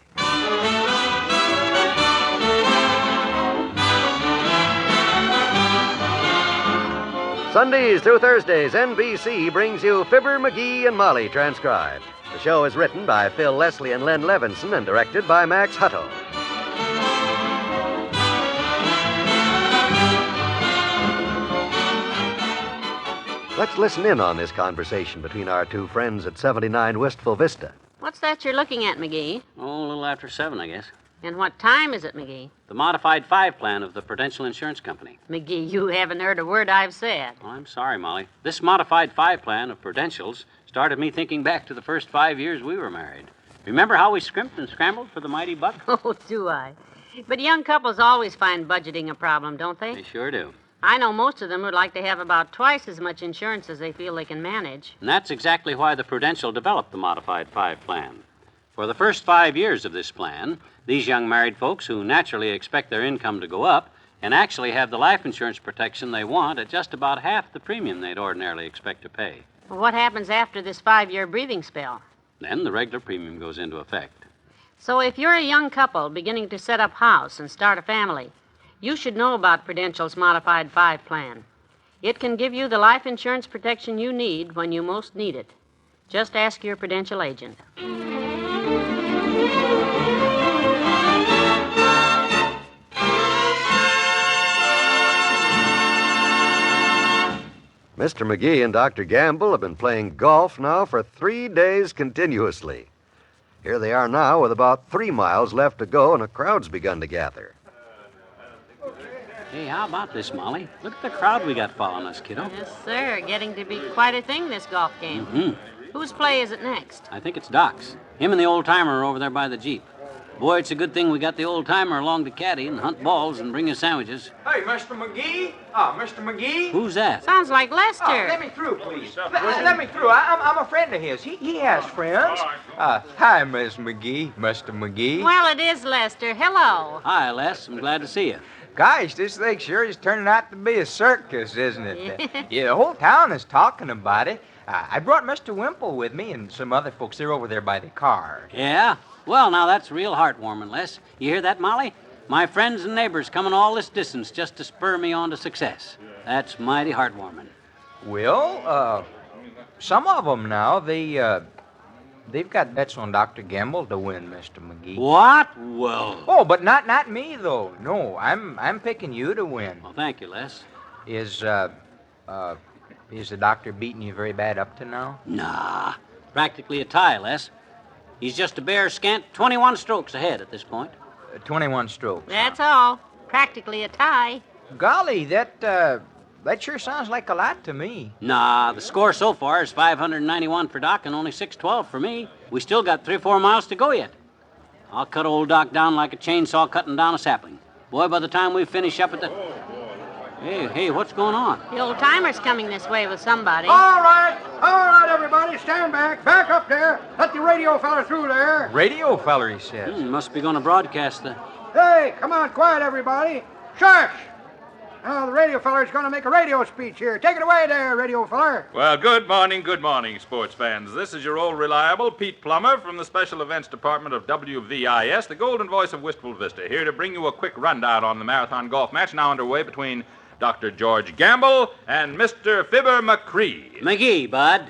Sundays through Thursdays, NBC brings you Fibber, McGee, and Molly transcribed. The show is written by Phil Leslie and Len Levinson and directed by Max Hutto. Let's listen in on this conversation between our two friends at 79 Wistful Vista. What's that you're looking at, McGee? Oh, a little after 7, I guess. And what time is it, McGee? The modified 5 plan of the Prudential Insurance Company. McGee, you haven't heard a word I've said. Oh, I'm sorry, Molly. This modified 5 plan of Prudential's started me thinking back to the first 5 years we were married. Remember how we scrimped and scrambled for the mighty buck? Oh, do I? But young couples always find budgeting a problem, don't they? They sure do. I know most of them would like to have about twice as much insurance as they feel they can manage. And that's exactly why the Prudential developed the modified 5 plan. For the first 5 years of this plan, these young married folks who naturally expect their income to go up can actually have the life insurance protection they want at just about half the premium they'd ordinarily expect to pay. Well, what happens after this 5-year breathing spell? Then the regular premium goes into effect. So if you're a young couple beginning to set up house and start a family, you should know about Prudential's Modified 5 plan. It can give you the life insurance protection you need when you most need it. Just ask your Prudential agent. Mr. McGee and Dr. Gamble have been playing golf now for 3 days continuously. Here they are now with about 3 miles left to go, and a crowd's begun to gather. Hey, how about this, Molly? Look at the crowd we got following us, kiddo. Yes, sir. Getting to be quite a thing, this golf game. Mm-hmm. Whose play is it next? I think it's Doc's. Him and the old-timer are over there by the Jeep. Boy, it's a good thing we got the old-timer along to caddy and hunt balls and bring us sandwiches. Hey, Mr. McGee? Oh, Mr. McGee? Who's that? Sounds like Lester. Oh, let me through, please. Let me through. I'm a friend of his. He has friends. Hi, Miss McGee. Mr. McGee. Well, it is Lester. Hello. Hi, Les. I'm glad to see you. Gosh, this thing sure is turning out to be a circus, isn't it? Yeah, the whole town is talking about it. I brought Mr. Wimple with me and some other folks. They're over there by the car. Yeah? Well, now that's real heartwarming, Les. You hear that, Molly? My friends and neighbors coming all this distance just to spur me on to success. That's mighty heartwarming. Well, some of them now, they've got bets on Dr. Gamble to win, Mr. McGee. What? Well. Oh, but not me though. No, I'm picking you to win. Well, thank you, Les. Is the doctor beating you very bad up to now? Nah, practically a tie, Les. He's just a bare scant 21 strokes ahead at this point. 21 strokes. That's all. Practically a tie. Golly, that sure sounds like a lot to me. Nah, the score so far is 591 for Doc and only 612 for me. We still got 3 or 4 miles to go yet. I'll cut old Doc down like a chainsaw cutting down a sapling. Boy, by the time we finish up at the... Hey, what's going on? The old-timer's coming this way with somebody. All right, everybody, stand back. Back up there. Let the radio feller through there. Radio feller, he says. Must be going to broadcast the... Hey, come on, quiet, everybody. Shush! Now, the radio feller's going to make a radio speech here. Take it away there, radio feller. Well, good morning, sports fans. This is your old reliable Pete Plummer from the Special Events Department of WVIS, the golden voice of Wistful Vista, here to bring you a quick rundown on the marathon golf match now underway between Dr. George Gamble and Mr. Fibber McGee, bud.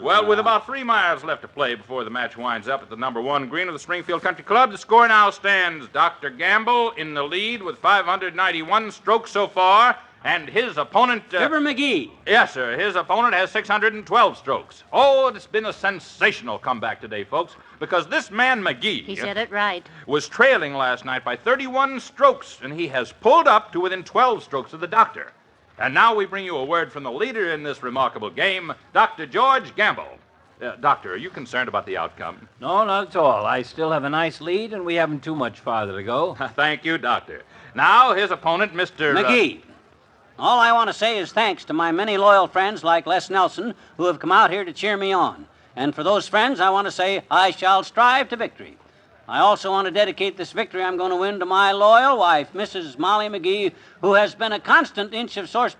Well, with about 3 miles left to play before the match winds up at the number 1 green of the Springfield Country Club, the score now stands Dr. Gamble in the lead with 591 strokes so far, and his opponent... Fibber McGee. Yes, sir. His opponent has 612 strokes. Oh, it's been a sensational comeback today, folks, because this man, McGee... He said it right. ...was trailing last night by 31 strokes, and he has pulled up to within 12 strokes of the doctor. And now we bring you a word from the leader in this remarkable game, Dr. George Gamble. Doctor, are you concerned about the outcome? No, not at all. I still have a nice lead, and we haven't too much farther to go. Thank you, Doctor. Now, his opponent, Mr. McGee. All I want to say is thanks to my many loyal friends like Les Nelson who have come out here to cheer me on. And for those friends, I want to say I shall strive to victory. I also want to dedicate this victory I'm going to win to my loyal wife, Mrs. Molly McGee, who has been a constant source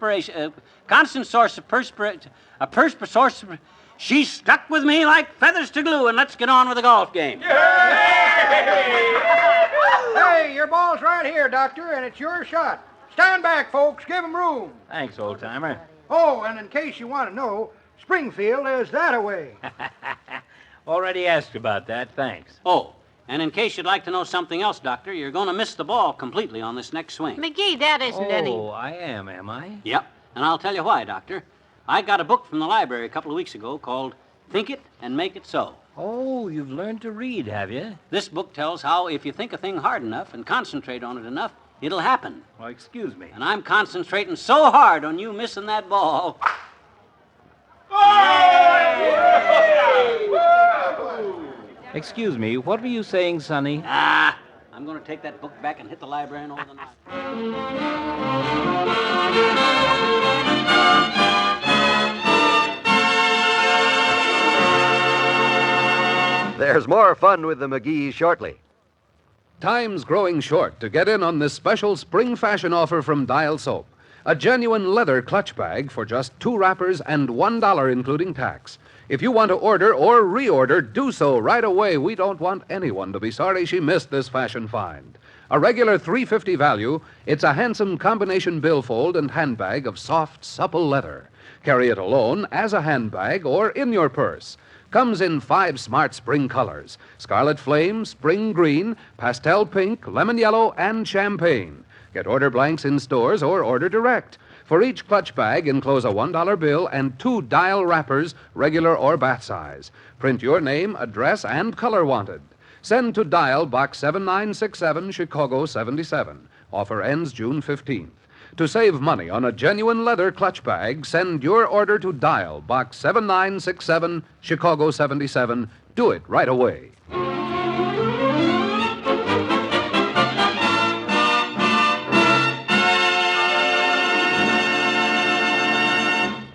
of perspiration. She's stuck with me like feathers to glue, and let's get on with the golf game. Hey, your ball's right here, Doctor, and it's your shot. Stand back, folks. Give him room. Thanks, old-timer. Oh, and in case you want to know, Springfield is that-a-way. Already asked about that. Thanks. Oh, and in case you'd like to know something else, Doctor, you're going to miss the ball completely on this next swing. McGee, that isn't any... Oh, I am I? Yep, and I'll tell you why, Doctor. I got a book from the library a couple of weeks ago called Think It and Make It So. Oh, you've learned to read, have you? This book tells how if you think a thing hard enough and concentrate on it enough, it'll happen. Well, excuse me. And I'm concentrating so hard on you missing that ball. Excuse me, what were you saying, Sonny? I'm going to take that book back and hit the librarian over the night. There's more fun with the McGees shortly. Time's growing short to get in on this special spring fashion offer from Dial Soap. A genuine leather clutch bag for just 2 wrappers and $1 including tax. If you want to order or reorder, do so right away. We don't want anyone to be sorry she missed this fashion find. A regular $3.50 value, it's a handsome combination billfold and handbag of soft, supple leather. Carry it alone, as a handbag, or in your purse. Comes in 5 smart spring colors: scarlet flame, spring green, pastel pink, lemon yellow, and champagne. Get order blanks in stores or order direct. For each clutch bag, enclose a $1 bill and 2 dial wrappers, regular or bath size. Print your name, address, and color wanted. Send to Dial Box 7967, Chicago 77. Offer ends June 15th. To save money on a genuine leather clutch bag, send your order to Dial Box 7967, Chicago 77. Do it right away.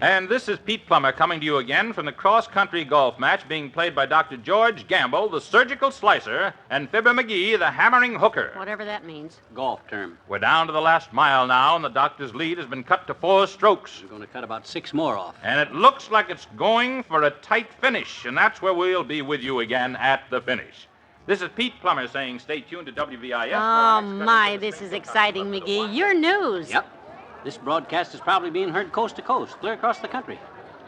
And this is Pete Plummer coming to you again from the cross-country golf match being played by Dr. George Gamble, the surgical slicer, and Fibber McGee, the hammering hooker. Whatever that means. Golf term. We're down to the last mile now, and the doctor's lead has been cut to 4 strokes. We're going to cut about 6 more off. And it looks like it's going for a tight finish, and that's where we'll be with you again at the finish. This is Pete Plummer saying stay tuned to WVIS. Oh, my, this is exciting, McGee. Your news. Yep. This broadcast is probably being heard coast to coast, clear across the country.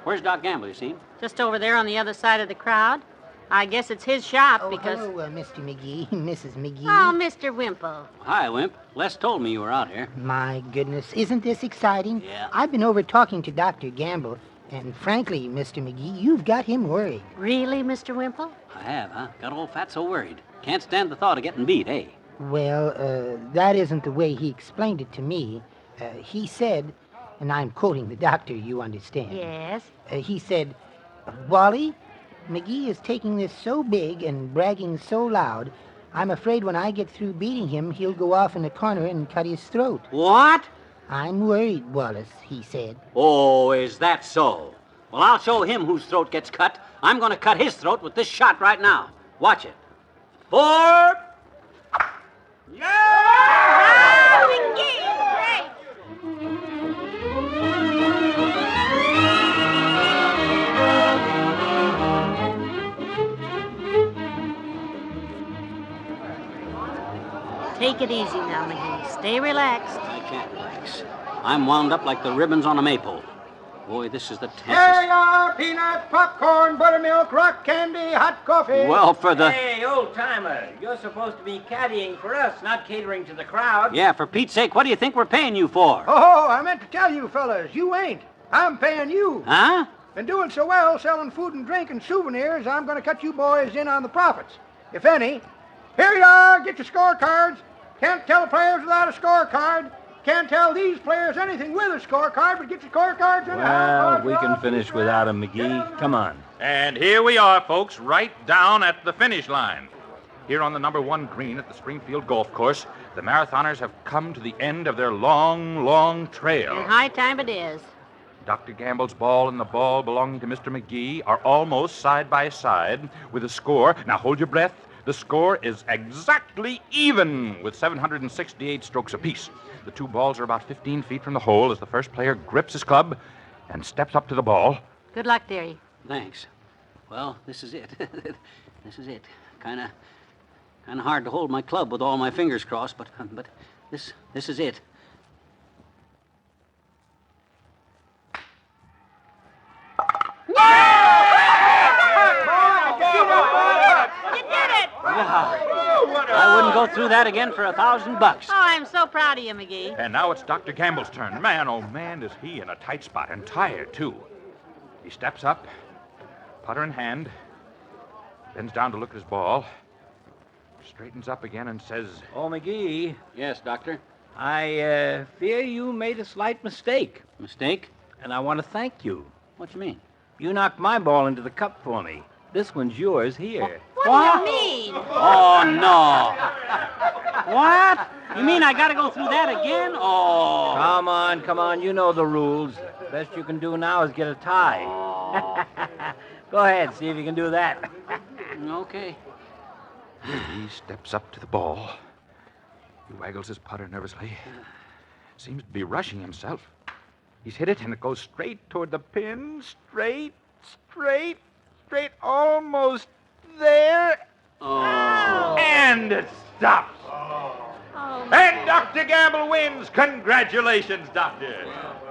Where's Doc Gamble, you see? Just over there on the other side of the crowd. I guess it's his shop because... Hello, Mr. McGee, Mrs. McGee. Oh, Mr. Wimple. Hi, Wimp. Les told me you were out here. My goodness, isn't this exciting? Yeah. I've been over talking to Dr. Gamble, and frankly, Mr. McGee, you've got him worried. Really, Mr. Wimple? I have, huh? Got old Fatso worried. Can't stand the thought of getting beat, eh? Well, that isn't the way he explained it to me. He said, and I'm quoting the doctor, you understand. Yes. He said, Wally, McGee is taking this so big and bragging so loud, I'm afraid when I get through beating him, he'll go off in a corner and cut his throat. What? I'm worried, Wallace, he said. Oh, is that so? Well, I'll show him whose throat gets cut. I'm going to cut his throat with this shot right now. Watch it. 4. Yeah! Oh, McGee, great! Take it easy now, McGee. Stay relaxed. I can't relax. I'm wound up like the ribbons on a maypole. Boy, this is the Here tensest. you are, peanuts, popcorn, buttermilk, rock candy, hot coffee. Well, for the... Hey, old-timer, you're supposed to be caddying for us, not catering to the crowd. Yeah, for Pete's sake, what do you think we're paying you for? Oh, I meant to tell you fellas, you ain't. I'm paying you. Huh? Been doing so well selling food and drink and souvenirs, I'm going to cut you boys in on the profits, if any. Here you are, get your scorecards. Can't tell players without a scorecard. Can't tell these players anything with a scorecard, but get your scorecards anyhow. Well, we can finish without him, McGee. Come on. And here we are, folks, right down at the finish line. Here on the number 1 green at the Springfield Golf Course, the marathoners have come to the end of their long, long trail. And high time it is. Dr. Gamble's ball and the ball belonging to Mr. McGee are almost side by side with a score. Now hold your breath. The score is exactly even with 768 strokes apiece. The 2 balls are about 15 feet from the hole as the first player grips his club and steps up to the ball. Good luck, dearie. Thanks. Well, this is it. This is it. Kind of hard to hold my club with all my fingers crossed, but this is it. You did it! I wouldn't go through that again for $1,000. Oh, I'm so proud of you, McGee. And now it's Dr. Gamble's turn. Man, oh man, is he in a tight spot, and tired, too. He steps up, putter in hand, bends down to look at his ball, straightens up again and says... Oh, McGee. Yes, Doctor? I fear you made a slight mistake. Mistake? And I want to thank you. What do you mean? You knocked my ball into the cup for me. This one's yours here. What do you mean? Oh, no. What? You mean I gotta go through that again? Oh. Come on. You know the rules. Best you can do now is get a tie. Oh. Go ahead, see if you can do that. Okay. He steps up to the ball. He waggles his putter nervously. Seems to be rushing himself. He's hit it, and it goes straight toward the pin. Straight, almost there. Oh. And it stops. And Dr. Gamble wins. Congratulations, Doctor.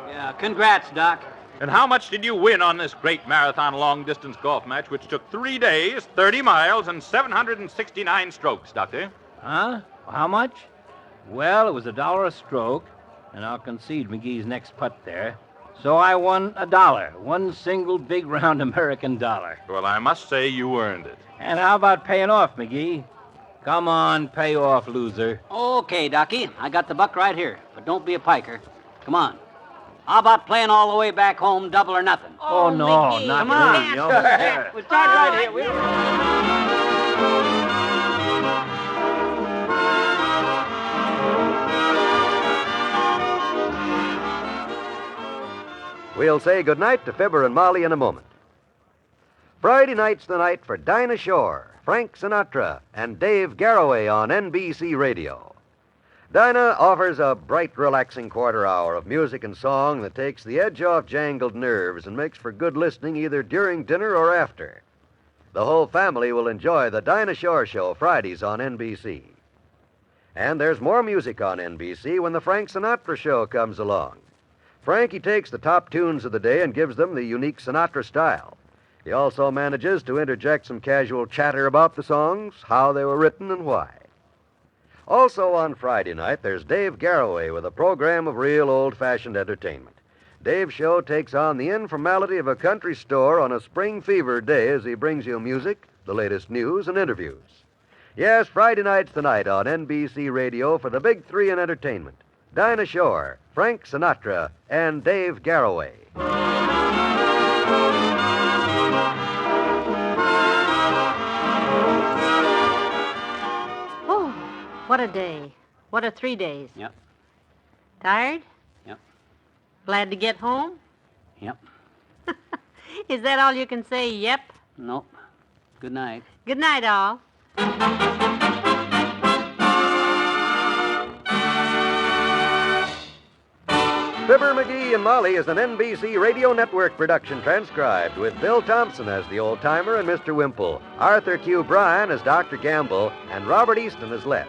Yeah, congrats, Doc. And how much did you win on this great marathon long-distance golf match, which took 3 days, 30 miles, and 769 strokes, Doctor? Huh? How much? Well, it was $1 a stroke, and I'll concede McGee's next putt there. So I won $1. One single big round American dollar. Well, I must say you earned it. And how about paying off, McGee? Come on, pay off, loser. Okay, Docky, I got the buck right here, but don't be a piker. Come on. How about playing all the way back home, double or nothing? Oh, no, McGee. not Come on. me. You know. We'll start right here. We'll say goodnight to Fibber and Molly in a moment. Friday night's the night for Dinah Shore, Frank Sinatra, and Dave Garroway on NBC Radio. Dinah offers a bright, relaxing quarter hour of music and song that takes the edge off jangled nerves and makes for good listening either during dinner or after. The whole family will enjoy the Dinah Shore Show Fridays on NBC. And there's more music on NBC when the Frank Sinatra Show comes along. Frankie takes the top tunes of the day and gives them the unique Sinatra style. He also manages to interject some casual chatter about the songs, how they were written, and why. Also on Friday night, there's Dave Garroway with a program of real old-fashioned entertainment. Dave's show takes on the informality of a country store on a spring fever day as he brings you music, the latest news, and interviews. Yes, Friday night's the night on NBC Radio for the big three in entertainment. Dinah Shore, Frank Sinatra, and Dave Garroway. Oh, what a day. What a 3 days. Yep. Tired? Yep. Glad to get home? Yep. Is that all you can say, yep? Nope. Good night. Good night, all. Fibber McGee and Molly is an NBC Radio Network production transcribed with Bill Thompson as the old-timer and Mr. Wimple, Arthur Q. Bryan as Dr. Gamble, and Robert Easton as Les.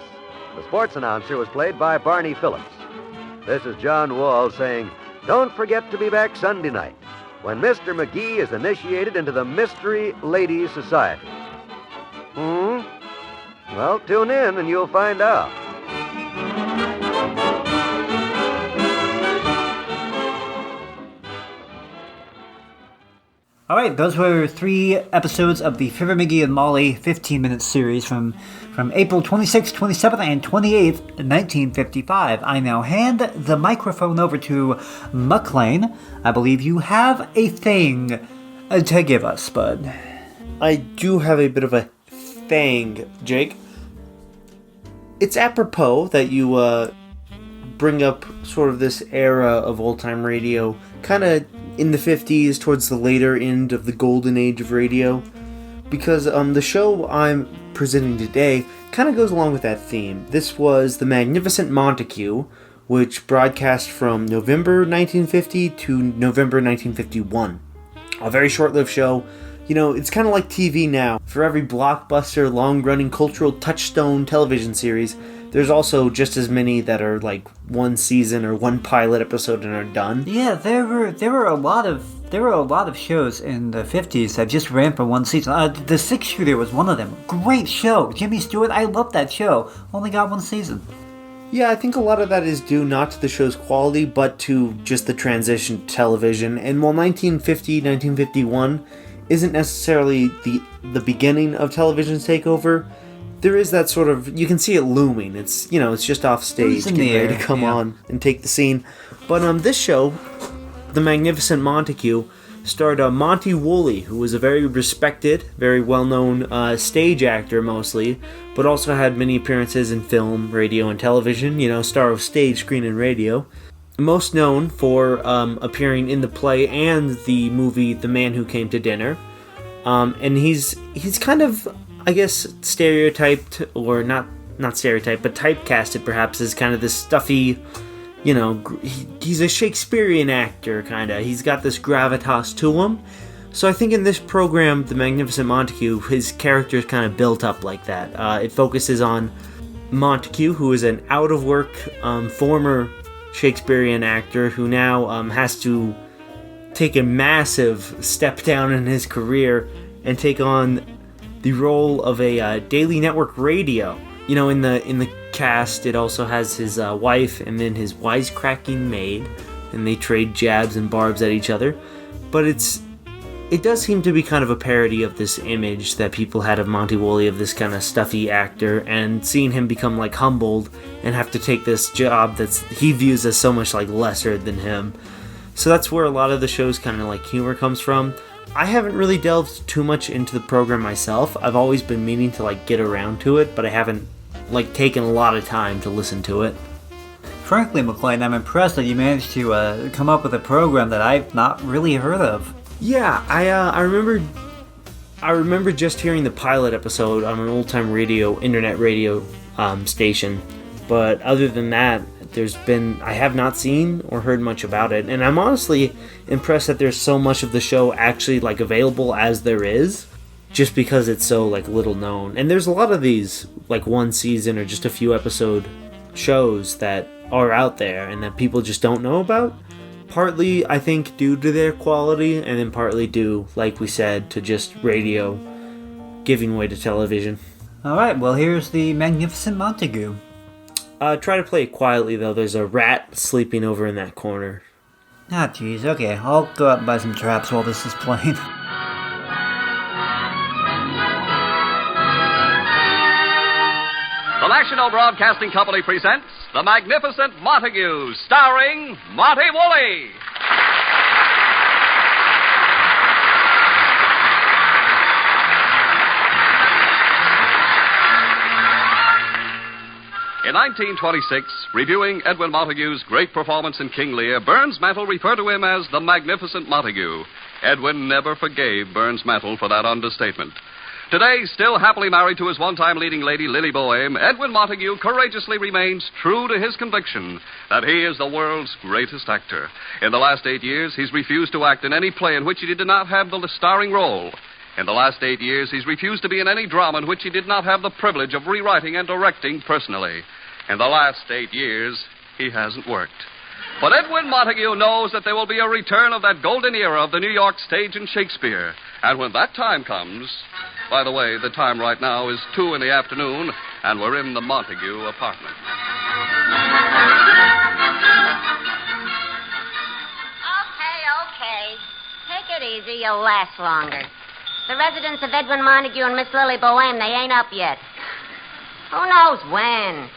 The sports announcer was played by Barney Phillips. This is John Wall saying, don't forget to be back Sunday night when Mr. McGee is initiated into the Mystery Ladies Society. Well, tune in and you'll find out. All right, those were 3 episodes of the Fibber McGee and Molly 15-minute series from April 26th, 27th, and 28th, 1955. I now hand the microphone over to McLean. I believe you have a thing to give us, bud. I do have a bit of a thing, Jake. It's apropos that you bring up sort of this era of old-time radio, kind of in the 50s, towards the later end of the golden age of radio, because the show I'm presenting today kind of goes along with that theme. This was the Magnificent Montague, which broadcast from November 1950 to November 1951. A very short-lived show. You know, it's kind of like TV now. For every blockbuster, long-running cultural touchstone television series, there's also just as many that are like one season or one pilot episode and are done. Yeah, there were a lot of shows in the 50s that just ran for one season. The Six Shooter was one of them. Great show. Jimmy Stewart, I love that show. Only got one season. Yeah, I think a lot of that is due not to the show's quality, but to just the transition to television. And while 1950, 1951 isn't necessarily the beginning of television's takeover, there is that sort of, you can see it looming. It's, you know, it's just off stage, getting ready to come on and take the scene. But this show, The Magnificent Montague, starred Monty Woolley, who was a very respected, very well-known stage actor mostly, but also had many appearances in film, radio, and television, you know, star of stage, screen, and radio. Most known for appearing in the play and the movie The Man Who Came to Dinner. And he's kind of, I guess, stereotyped, or not stereotyped, but typecasted perhaps as kind of this stuffy, he's a Shakespearean actor, kind of. He's got this gravitas to him. So I think in this program, The Magnificent Montague, his character is kind of built up like that. It focuses on Montague, who is an out-of-work former Shakespearean actor who now has to take a massive step down in his career and take on the role of a daily network radio. In the cast, it also has his wife and then his wisecracking maid, and they trade jabs and barbs at each other. But it does seem to be kind of a parody of this image that people had of Monty Woolley, of this kind of stuffy actor, and seeing him become humbled and have to take this job that he views as so much lesser than him. So that's where a lot of the show's kind of humor comes from. I haven't really delved too much into the program myself. I've always been meaning to get around to it, but I haven't taken a lot of time to listen to it. Frankly, McLean, I'm impressed that you managed to come up with a program that I've not really heard of. Yeah, I remember just hearing the pilot episode on an old-time internet radio station, but other than that, I have not seen or heard much about it, and I'm honestly impressed that there's so much of the show actually available as there is, just because it's so little known. And there's a lot of these one season or just a few episode shows that are out there and that people just don't know about. Partly, I think, due to their quality, and then partly due, like we said, to just radio giving way to television. Alright, well here's the Magnificent Montague. Try to play it quietly, though. There's a rat sleeping over in that corner. Ah, jeez. Okay, I'll go out and buy some traps while this is playing. The National Broadcasting Company presents The Magnificent Montague, starring Monty Woolley. In 1926, reviewing Edwin Montague's great performance in King Lear, Burns Mantle referred to him as the Magnificent Montague. Edwin never forgave Burns Mantle for that understatement. Today, still happily married to his one-time leading lady, Lily Boehm, Edwin Montague courageously remains true to his conviction that he is the world's greatest actor. In the last 8 years, he's refused to act in any play in which he did not have the starring role. In the last 8 years, he's refused to be in any drama in which he did not have the privilege of rewriting and directing personally. In the last 8 years, he hasn't worked. But Edwin Montague knows that there will be a return of that golden era of the New York stage and Shakespeare. And when that time comes... By the way, the time right now is 2 p.m, and we're in the Montague apartment. Okay. Take it easy. You'll last longer. The residence of Edwin Montague and Miss Lily Boehm, they ain't up yet. Who knows when?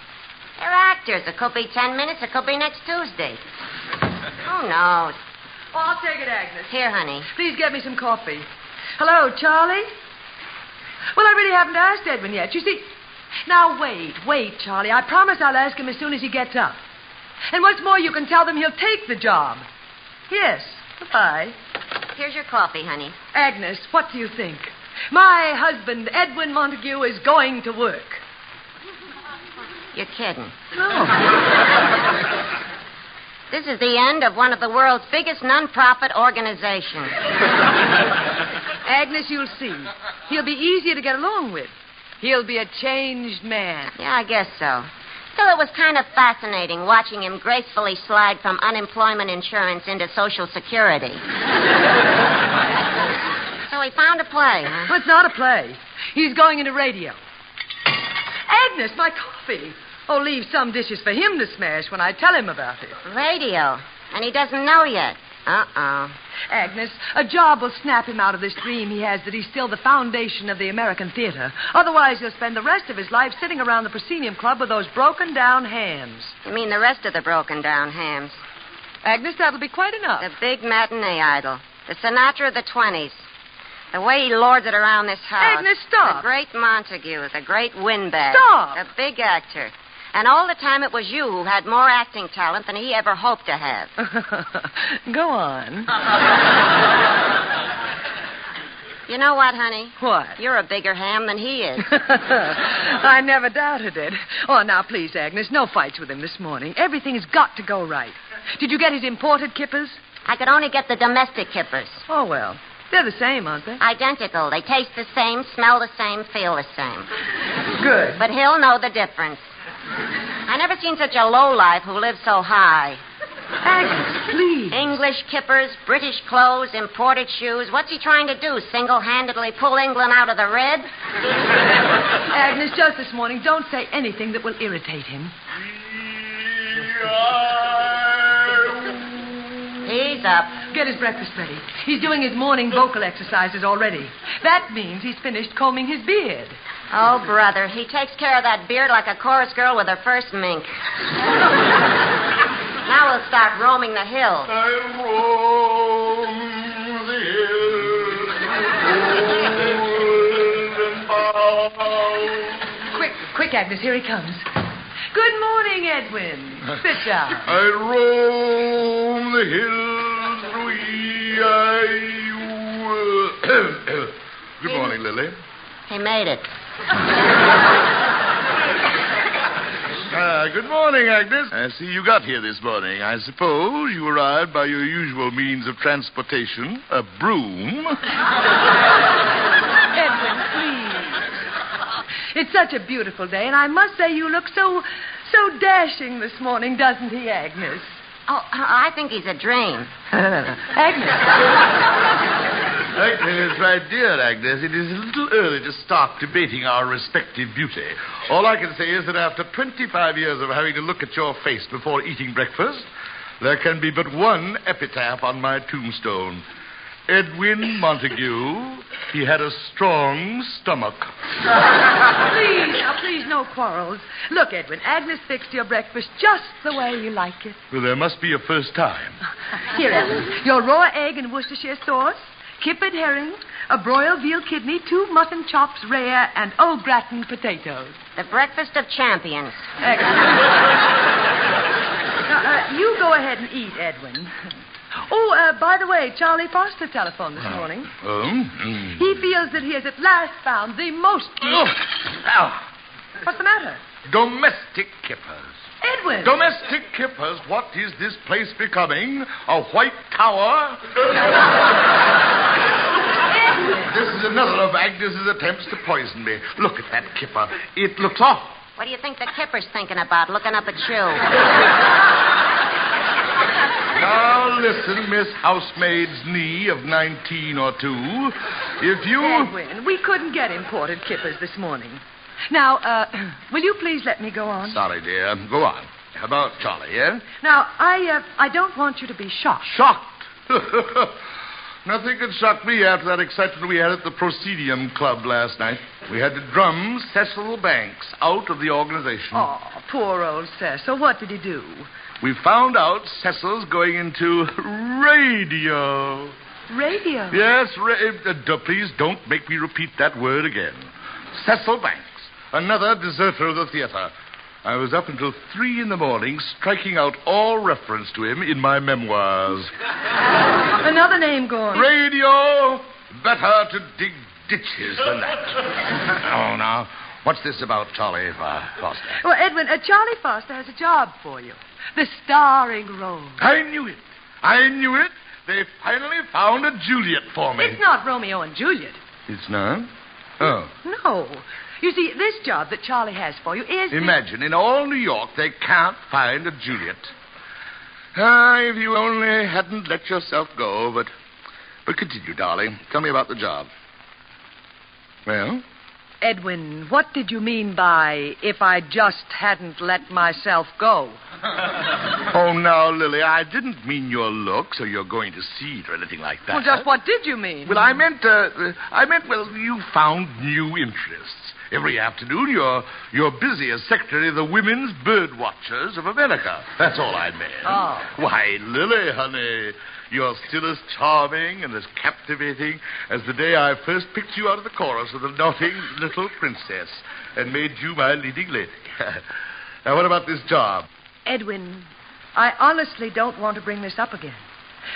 They're actors. It could be 10 minutes. It could be next Tuesday. Who knows? Oh, I'll take it, Agnes. Here, honey. Please get me some coffee. Hello, Charlie? Well, I really haven't asked Edwin yet. You see... Now, wait, Charlie. I promise I'll ask him as soon as he gets up. And what's more, you can tell them he'll take the job. Yes. Goodbye. Here's your coffee, honey. Agnes, what do you think? My husband, Edwin Montague, is going to work. You're kidding. No. This is the end of one of the world's biggest non-profit organizations. Agnes, you'll see. He'll be easier to get along with. He'll be a changed man. Yeah, I guess so. Still, it was kind of fascinating watching him gracefully slide from unemployment insurance into Social Security. So he found a play, huh? Well, it's not a play. He's going into radio. Agnes, my coffee. Oh, leave some dishes for him to smash when I tell him about it. Radio. And he doesn't know yet. Uh-oh. Agnes, a job will snap him out of this dream he has that he's still the foundation of the American theater. Otherwise, he'll spend the rest of his life sitting around the proscenium club with those broken-down hams. You mean the rest of the broken-down hams? Agnes, that'll be quite enough. The big matinee idol. The Sinatra of the 20s. The way he lords it around this house. Agnes, stop. The great Montague. The great windbag. Stop. The big actor. And all the time it was you who had more acting talent than he ever hoped to have. Go on. You know what, honey? What? You're a bigger ham than he is. I never doubted it. Oh, now, please, Agnes, no fights with him this morning. Everything's got to go right. Did you get his imported kippers? I could only get the domestic kippers. Oh, well, they're the same, aren't they? Identical. They taste the same, smell the same, feel the same. Good. But he'll know the difference. I never seen such a lowlife who lives so high. Agnes, please. English kippers, British clothes, imported shoes. What's he trying to do, single-handedly pull England out of the red? Agnes, just this morning, don't say anything that will irritate him. He's up. Get his breakfast ready. He's doing his morning vocal exercises already. That means he's finished combing his beard. Oh, brother, he takes care of that beard like a chorus girl with her first mink. Now we'll start roaming the hills. I roam the hills. Quick, Agnes, here he comes. Good morning, Edwin. Sit down. I roam the hills. Good morning, Lily. He made it. Good morning, Agnes. I see you got here this morning. I suppose you arrived by your usual means of transportation, a broom. Edwin, please. It's such a beautiful day, and I must say you look so dashing this morning, doesn't he, Agnes? Oh, I think he's a dream. Agnes. Agnes, my dear Agnes, it is a little early to start debating our respective beauty. All I can say is that after 25 years of having to look at your face before eating breakfast, there can be but one epitaph on my tombstone. Edwin Montague, he had a strong stomach. Please, no quarrels. Look, Edwin, Agnes fixed your breakfast just the way you like it. Well, there must be a first time. Here, Edwin, your raw egg and Worcestershire sauce, kippered herring, a broiled veal kidney, 2 mutton chops rare, and au gratin potatoes. The breakfast of champions. Now, you go ahead and eat, Edwin. Oh, by the way, Charlie Foster telephoned this morning. He feels that he has at last found the most... What's the matter? Domestic kippers. Edwin! Domestic kippers. What is this place becoming? A white tower? This is another of Agnes's attempts to poison me. Look at that kipper. It looks awful. What do you think the kipper's thinking about, looking up at you? Now, listen, Miss Housemaid's knee of 19 or 2. If you... Edwin, we couldn't get imported kippers this morning. Now, will you please let me go on? Sorry, dear. Go on. How about Charlie, yeah? Now, I don't want you to be shocked. Shocked? Nothing could shock me after that excitement we had at the Proscenium Club last night. We had to drum Cecil Banks out of the organization. Oh, poor old Cecil. What did he do? We found out Cecil's going into radio. Radio? Yes, please don't make me repeat that word again. Cecil Banks, another deserter of the theater. I was up until 3 a.m, striking out all reference to him in my memoirs. Another name gone. Radio! Better to dig ditches than that. Oh, now, what's this about Charlie Foster? Well, Edwin, Charlie Foster has a job for you. The starring role. I knew it. They finally found a Juliet for me. It's not Romeo and Juliet. It's not? Oh. No. You see, this job that Charlie has for you is... Imagine, in all New York, they can't find a Juliet. If you only hadn't let yourself go, but continue, darling. Tell me about the job. Well? Edwin, what did you mean by if I just hadn't let myself go? Oh, now, Lily, I didn't mean your looks or your going to see it or anything like that. Well, just what did you mean? Well, I meant, you found new interests. Every afternoon, you're busy as secretary of the Women's Bird Watchers of America. That's all I meant. Oh. Why, Lily, honey, you're still as charming and as captivating as the day I first picked you out of the chorus of the naughty little princess and made you my leading lady. Now, what about this job? Edwin, I honestly don't want to bring this up again.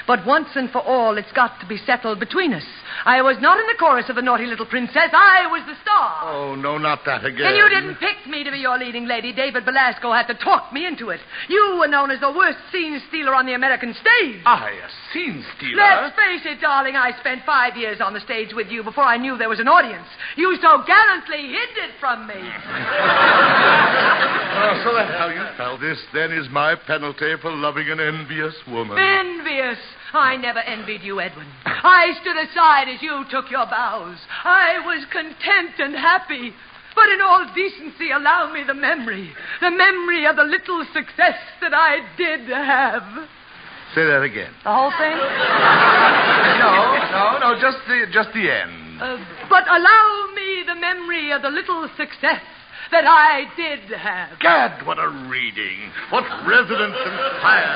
But once and for all, it's got to be settled between us. I was not in the chorus of the naughty little princess. I was the star. Oh, no, not that again. And you didn't pick me to be your leading lady. David Belasco had to talk me into it. You were known as the worst scene stealer on the American stage. I, a scene stealer? Let's face it, darling. I spent 5 years on the stage with you before I knew there was an audience. You so gallantly hid it from me. Oh, so that's how you felt. This, then, is my penalty for loving an envious woman. Envious. I never envied you, Edwin. I stood aside as you took your bows. I was content and happy. But in all decency, allow me the memory of the little success that I did have. Say that again. The whole thing? No, just the end. But allow me the memory of the little success that I did have. Gad, what a reading. What resonance and fire.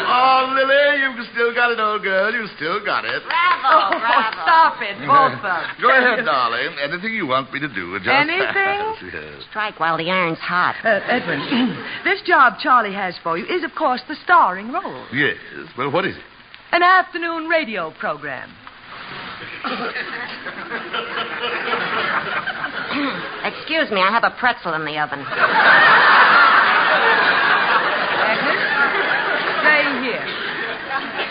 Oh, Lily, you've still got it, old girl. You've still got it. Bravo, bravo. Stop it, both of them. Go ahead, darling. Anything you want me to do. Just Anything? Yes. Strike while the iron's hot. Edwin, this job Charlie has for you is, of course, the starring role. Yes. Well, what is it? An afternoon radio program. Excuse me, I have a pretzel in the oven. Stay here.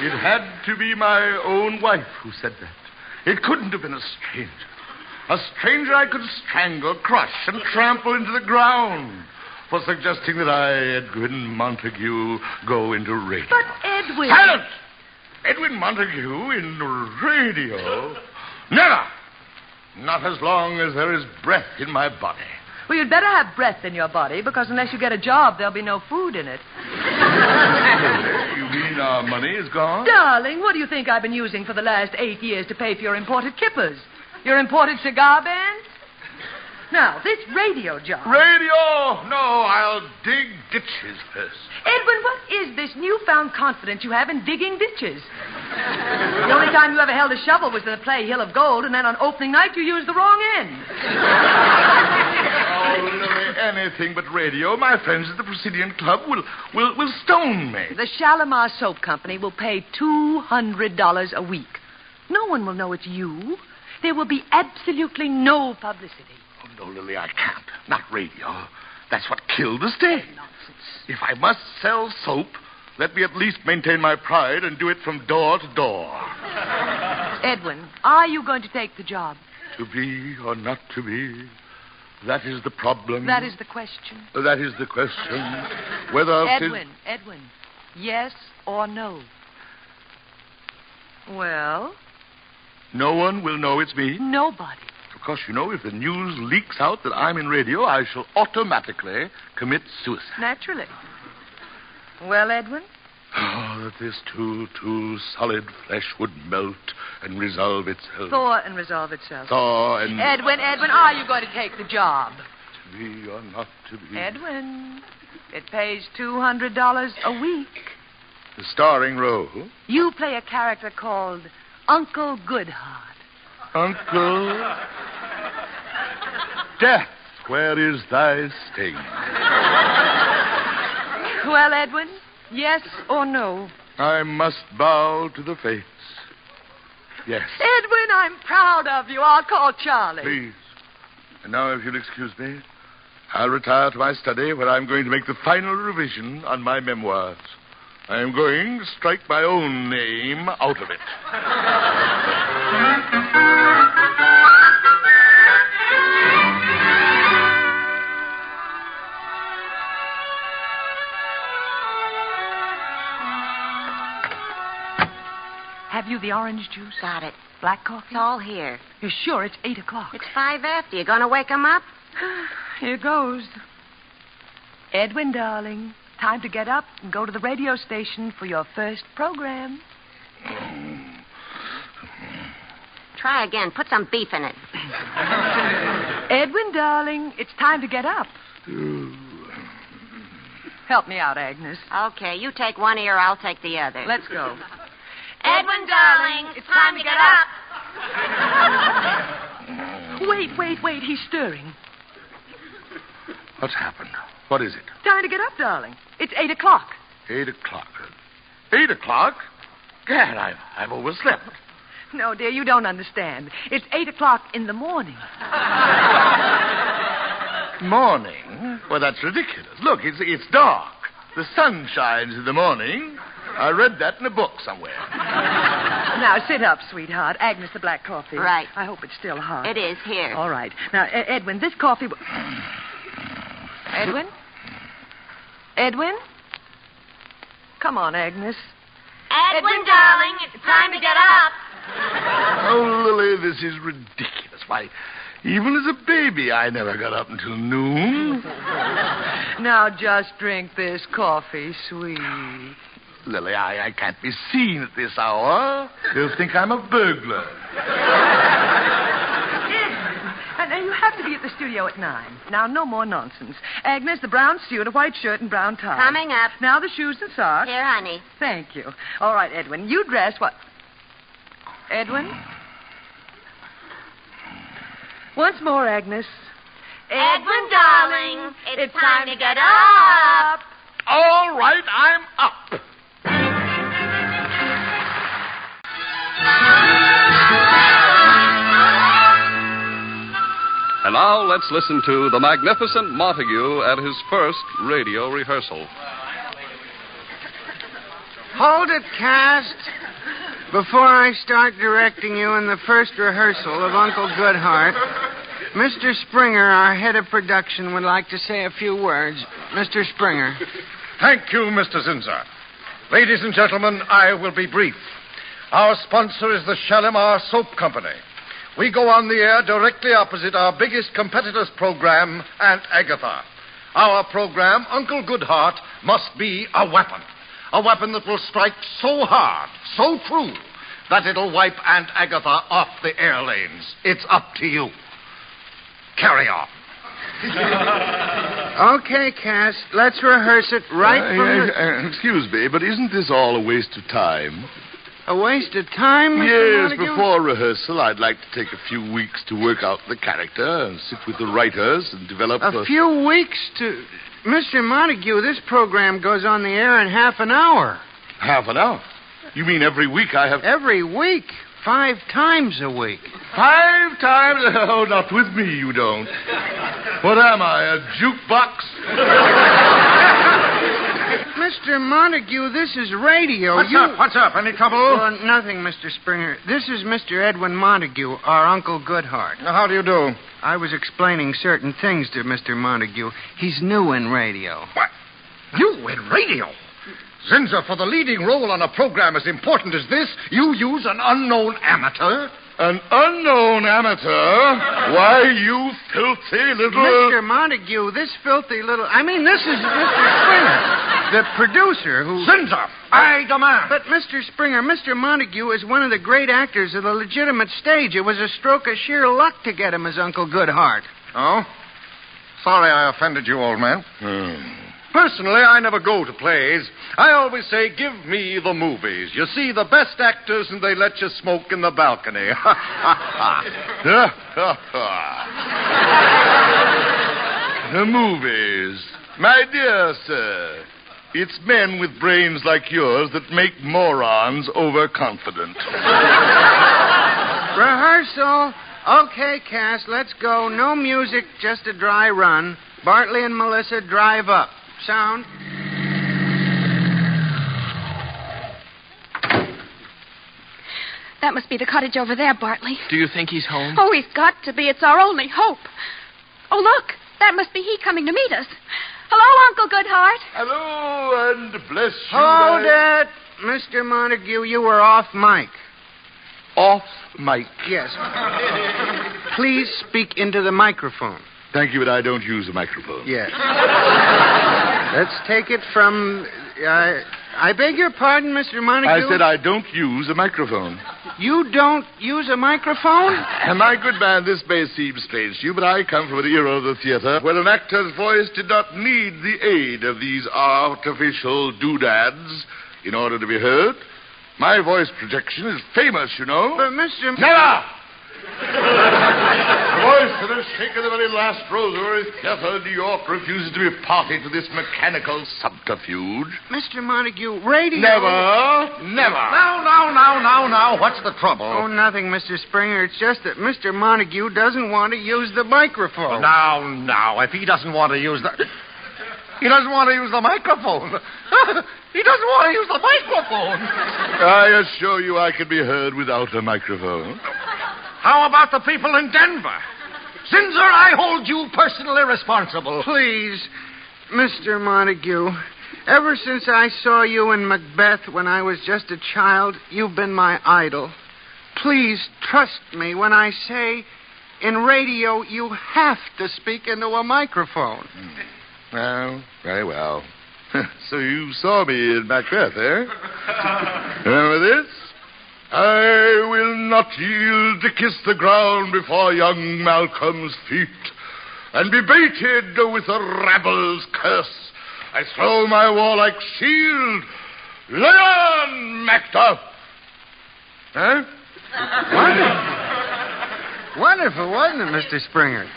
It had to be my own wife who said that. It couldn't have been a stranger. A stranger I could strangle, crush, and trample into the ground for suggesting that I, Edwin Montague, go into radio. But Edwin... Silence! Edwin Montague in radio? Never! Not as long as there is breath in my body. Well, you'd better have breath in your body, because unless you get a job, there'll be no food in it. You mean our money is gone? Darling, what do you think I've been using for the last 8 years to pay for your imported kippers? Your imported cigar bands? Now, this radio job... Radio! No, I'll dig ditches first. Edwin, what is this newfound confidence you have in digging ditches? The only time you ever held a shovel was in the play Hill of Gold, and then on opening night you used the wrong end. Oh, Lily, anything but radio. My friends at the Presidian Club will stone me. The Shalimar Soap Company will pay $200 a week. No one will know it's you. There will be absolutely no publicity. Oh, no, Lily, I can't. Not radio. That's what killed the stage. Nonsense. If I must sell soap, let me at least maintain my pride and do it from door to door. Edwin, are you going to take the job? To be or not to be, that is the problem. That is the question. That is the question. Whether... Edwin, yes or no? Well? No one will know it's me? Nobody. Of course, you know, if the news leaks out that I'm in radio, I shall automatically commit suicide. Naturally. Well, Edwin? Oh, that this too solid flesh would melt and resolve itself. Thaw and resolve itself. Thaw and... Edwin, are you going to take the job? To be or not to be. Edwin, it pays $200 a week. The starring role? You play a character called Uncle Goodheart. Uncle... Death, where is thy sting? Well, Edwin, yes or no? I must bow to the fates. Yes. Edwin, I'm proud of you. I'll call Charlie. Please. And now, if you'll excuse me, I'll retire to my study where I'm going to make the final revision on my memoirs. I am going to strike my own name out of it. Have you the orange juice? Got it. Black coffee? It's all here. You're sure it's 8 o'clock? It's 5 after. You gonna wake him up? Here goes. Edwin, darling, time to get up and go to the radio station for your first program. Try again. Put some beef in it. Edwin, darling, it's time to get up. Help me out, Agnes. Okay, you take one ear, I'll take the other. Let's go. Edwin, darling, it's time to get up. Wait. He's stirring. What's happened? What is it? Time to get up, darling. It's 8 o'clock. 8 o'clock. 8 o'clock? gad, I've overslept. No, dear, you don't understand. It's 8 o'clock in the morning. Morning? Well, that's ridiculous. Look, it's dark. The sun shines in the morning. I read that in a book somewhere. Now, sit up, sweetheart. Agnes, the black coffee. Right. I hope it's still hot. It is here. All right. Now, Edwin, this coffee... Edwin? Edwin? Come on, Agnes. Edwin, darling, it's time to get up. Oh, Lily, this is ridiculous. Why, even as a baby, I never got up until noon. Now, just drink this coffee, sweet. Lily, I can't be seen at this hour. They'll think I'm a burglar. And you have to be at the studio at 9. Now, no more nonsense. Agnes, the brown suit, a white shirt, and brown tie. Coming up. Now the shoes and socks. Here, honey. Thank you. All right, Edwin, you dress what... Edwin? Once more, Agnes. Edwin, darling, it's time to get up. All right, I'm up. And now let's listen to the Magnificent Montague at his first radio rehearsal. Hold it, cast. Before I start directing you in the first rehearsal of Uncle Goodhart, Mr. Springer, our head of production, would like to say a few words. Mr. Springer. Thank you, Mr. Zinzer. Ladies and gentlemen, I will be brief. Our sponsor is the Shalimar Soap Company. We go on the air directly opposite our biggest competitor's program, Aunt Agatha. Our program, Uncle Goodhart, must be a weapon. A weapon that will strike so hard, so true, that it'll wipe Aunt Agatha off the air lanes. It's up to you. Carry on. Okay, cast. Let's rehearse it right from the... Excuse me, but isn't this all a waste of time? A waste of time, Mr. Yes, Montague? before rehearsal, I'd like to take a few weeks to work out the character and sit with the writers and develop A few weeks to... Mr. Montague, this program goes on the air in half an hour. Half an hour? You mean every week I have... Every week? 5 times a week. 5 times? Oh, not with me, you don't. What am I, a jukebox? Mr. Montague, this is radio. What's up? Any trouble? Nothing, Mr. Springer. This is Mr. Edwin Montague, our Uncle Goodhart. How do you do? I was explaining certain things to Mr. Montague. He's new in radio. What? You in radio? Zinzer, for the leading role on a program as important as this, you use an unknown amateur? An unknown amateur? Why, you filthy little... Mr. Montague, this filthy little... this is Mr. Springer, the producer who... Zinzer, I demand... But, Mr. Springer, Mr. Montague is one of the great actors of the legitimate stage. It was a stroke of sheer luck to get him as Uncle Goodhart. Oh? Sorry I offended you, old man. Personally, I never go to plays. I always say, give me the movies. You see the best actors and they let you smoke in the balcony. The movies. My dear sir, it's men with brains like yours that make morons overconfident. Rehearsal. Okay, cast, let's go. No music, just a dry run. Bartley and Melissa, drive up. Sound. That must be the cottage over there, Bartley. Do you think he's home? Oh, he's got to be. It's our only hope. Oh, look. That must be he coming to meet us. Hello, Uncle Goodhart. Hello, and bless you. Hold it. Mr. Montague, you were off mic. Off mic? Yes. Please speak into the microphone. Thank you, but I don't use a microphone. Yes. Let's take it from... I beg your pardon, Mr. Montague? I said I don't use a microphone. You don't use a microphone? And my good man, this may seem strange to you, but I come from an era of the theater where an actor's voice did not need the aid of these artificial doodads in order to be heard. My voice projection is famous, you know. But, Mr... Never! The voice of a taken the very last Rosebery Theater in New York refuses to be party to this mechanical subterfuge. Mr. Montague, radio... Never. Now. What's the trouble? Oh, nothing, Mr. Springer. It's just that Mr. Montague doesn't want to use the microphone. Now, if he doesn't want to use the... He doesn't want to use the microphone. He doesn't want to use the microphone. I assure you I can be heard without a microphone. How about the people in Denver? Zinzer, I hold you personally responsible. Please, Mr. Montague, ever since I saw you in Macbeth when I was just a child, you've been my idol. Please trust me when I say, in radio, you have to speak into a microphone. Well, very well. So you saw me in Macbeth, eh? Remember this? I will not yield to kiss the ground before young Malcolm's feet, and be baited with the rabble's curse. I throw my warlike shield. Lay on, Macduff! Huh? Wonderful, wasn't it, Mr. Springer?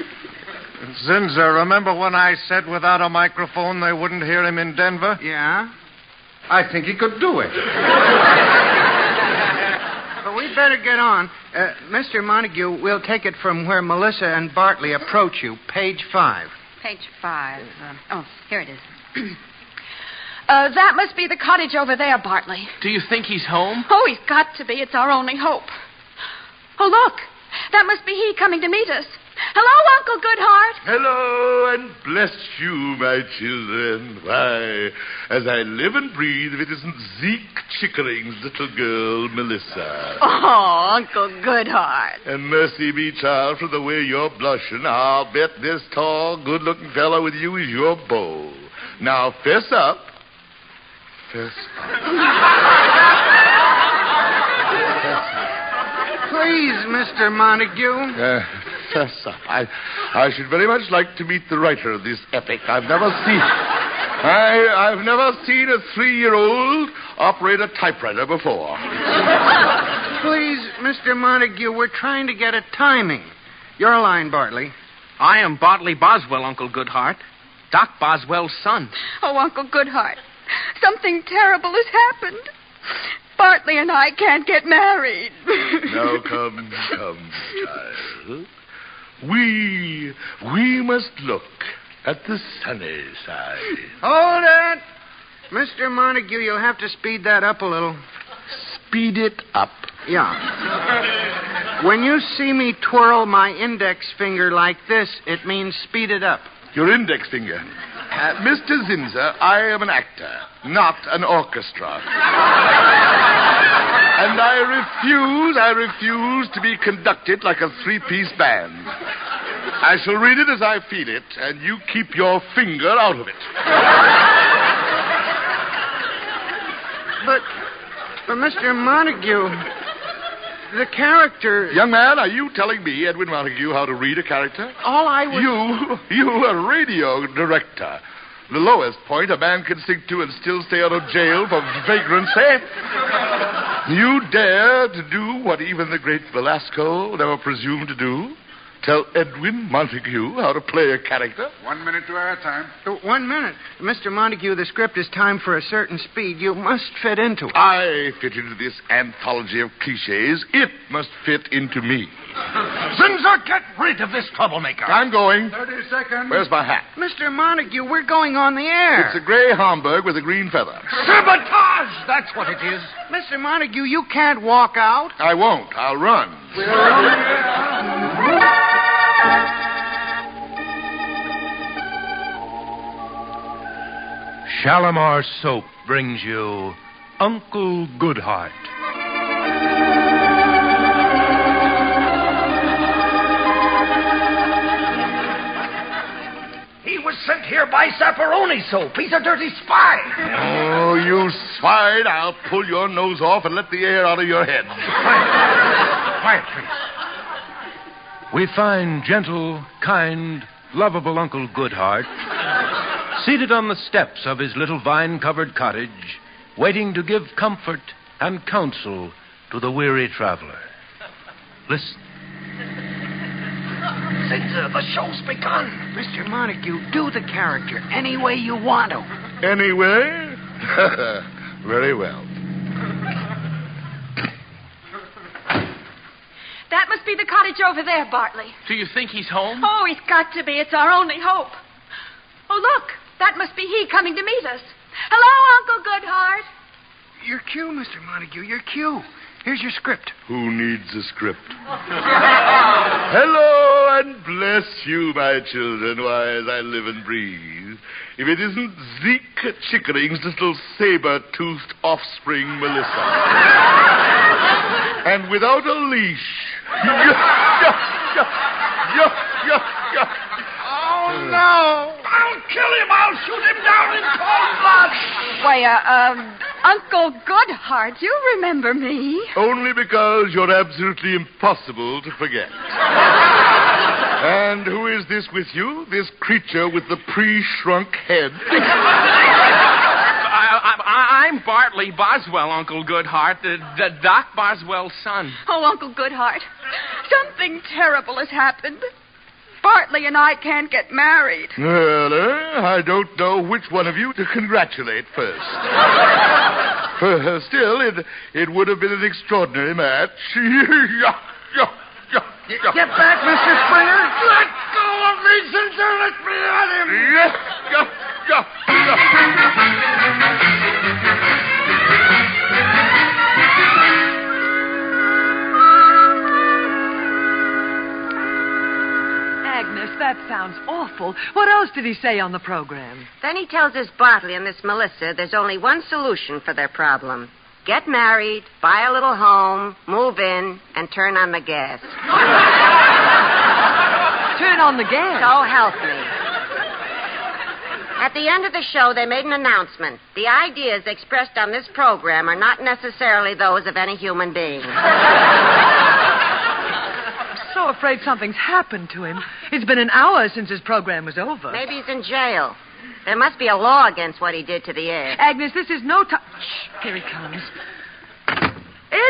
Zinzer, remember when I said without a microphone they wouldn't hear him in Denver? Yeah? I think he could do it. But we'd better get on. Mr. Montague, we'll take it from where Melissa and Bartley approach you. Page 5. Page 5. Here it is. That must be the cottage over there, Bartley. Do you think he's home? Oh, he's got to be. It's our only hope. Oh, look. That must be he coming to meet us. Hello, Uncle Goodhart. Hello, and bless you, my children. Why, as I live and breathe, if it isn't Zeke Chickering's little girl, Melissa. Oh, Uncle Goodhart. And mercy be, child, for the way you're blushing, I'll bet this tall, good-looking fellow with you is your beau. Now, fess up. Fess up. Please, Mr. Montague. Fess up. I should very much like to meet the writer of this epic. I've never seen a 3-year-old operate a typewriter before. Please, Mr. Montague, we're trying to get a timing. Your line, Bartley. I am Bartley Boswell, Uncle Goodhart. Doc Boswell's son. Oh, Uncle Goodhart, something terrible has happened. Bartley and I can't get married. Now, come, child. We must look at the sunny side. Hold it! Mr. Montague, you'll have to speed that up a little. Speed it up? Yeah. When you see me twirl my index finger like this, it means speed it up. Your index finger? Mr. Zinzer, I am an actor, not an orchestra. And I refuse to be conducted like a 3-piece band. I shall read it as I feel it, and you keep your finger out of it. But Mr. Montague, the character... Young man, are you telling me, Edwin Montague, how to read a character? All I was... You, a radio director. The lowest point a man can sink to and still stay out of jail for vagrancy. You dare to do what even the great Velasco never presumed to do? Tell Edwin Montague how to play a character? 1 minute to our time. 1 minute. Mr. Montague, the script is timed for a certain speed. You must fit into it. I fit into this anthology of cliches. It must fit into me. Zinzer, get rid of this troublemaker. I'm going. 30 seconds. Where's my hat? Mr. Montague, we're going on the air. It's a gray Homburg with a green feather. Sabotage! That's what it is. Mr. Montague, you can't walk out. I won't. I'll run. Shalimar Soap brings you Uncle Goodhart. He was sent here by Sapperoni Soap. He's a dirty spy. Oh, you swine. I'll pull your nose off and let the air out of your head. Quiet, please. We find gentle, kind, lovable Uncle Goodhart seated on the steps of his little vine-covered cottage, waiting to give comfort and counsel to the weary traveler. Listen. Zinser, the show's begun. Mr. Montague, do the character any way you want to. Anyway? Very well. That must be the cottage over there, Bartley. Do you think he's home? Oh, he's got to be. It's our only hope. Oh, look. That must be he coming to meet us. Hello, Uncle Goodhart. Your cue, Mr. Montague, your cue. Here's your script. Who needs a script? Hello, and bless you, my children, why, as I live and breathe. If it isn't Zeke Chickering's little saber-toothed offspring, Melissa. And without a leash. Oh, no. I'll kill him. I'll shoot him down in cold blood. Why, Uncle Goodhart, you remember me. Only because you're absolutely impossible to forget. And who is this with you? This creature with the pre-shrunk head? I'm Bartley Boswell, Uncle Goodhart, the Doc Boswell's son. Oh, Uncle Goodhart, something terrible has happened. Bartley and I can't get married. Well, I don't know which one of you to congratulate first. Still, it would have been an extraordinary match. Get back, Mr. Springer. Let go of me, Zinser. Let me at him. Agnes, that sounds awful. What else did he say on the program? Then he tells this Bartley and this Melissa there's only one solution for their problem. Get married, buy a little home, move in, and turn on the gas. Turn on the gas? So help me. At the end of the show, they made an announcement. The ideas expressed on this program are not necessarily those of any human being. So afraid something's happened to him. It's been an hour since his program was over. Maybe he's in jail. There must be a law against what he did to the air. Agnes, this is no time. Shh, here he comes.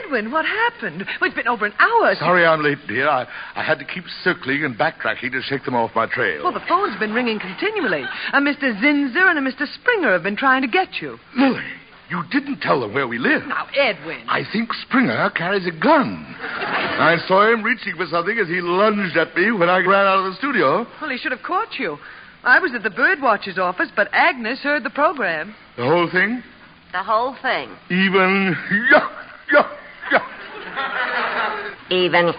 Edwin, what happened? Well, it's been over an hour. Sorry I'm late, dear. I had to keep circling and backtracking to shake them off my trail. Well, the phone's been ringing continually. A Mr. Zinser and a Mr. Springer have been trying to get you. Lily, you didn't tell them where we live. Now, Edwin. I think Springer carries a gun. I saw him reaching for something as he lunged at me when I ran out of the studio. Well, he should have caught you. I was at the birdwatcher's office, but Agnes heard the program. The whole thing? The whole thing. Even... Even...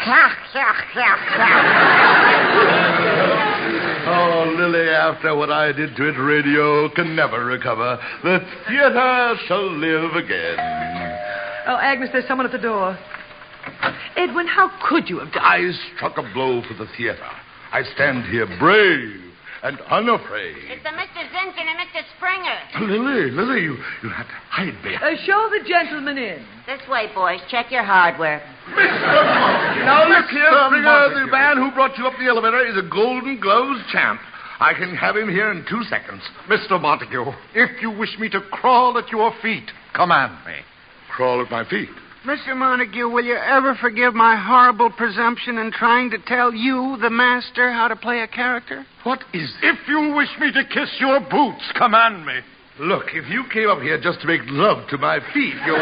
Oh, Lily, after what I did to it, radio can never recover. The theater shall live again. Oh, Agnes, there's someone at the door. Edwin, how could you have done... I struck a blow for the theater. I stand here brave and unafraid. It's the Mr. Zinser and Mr. Springer. Lily, you have to hide me. Show the gentleman in. This way, boys. Check your hardware. Now, look here, Springer. The man who brought you up the elevator is a Golden Gloves champ. I can have him here in 2 seconds. Mr. Montague, if you wish me to crawl at your feet, command me. Crawl at my feet? Mr. Montague, will you ever forgive my horrible presumption in trying to tell you, the master, how to play a character? What is... If you wish me to kiss your boots, command me. Look, if you came up here just to make love to my feet, you're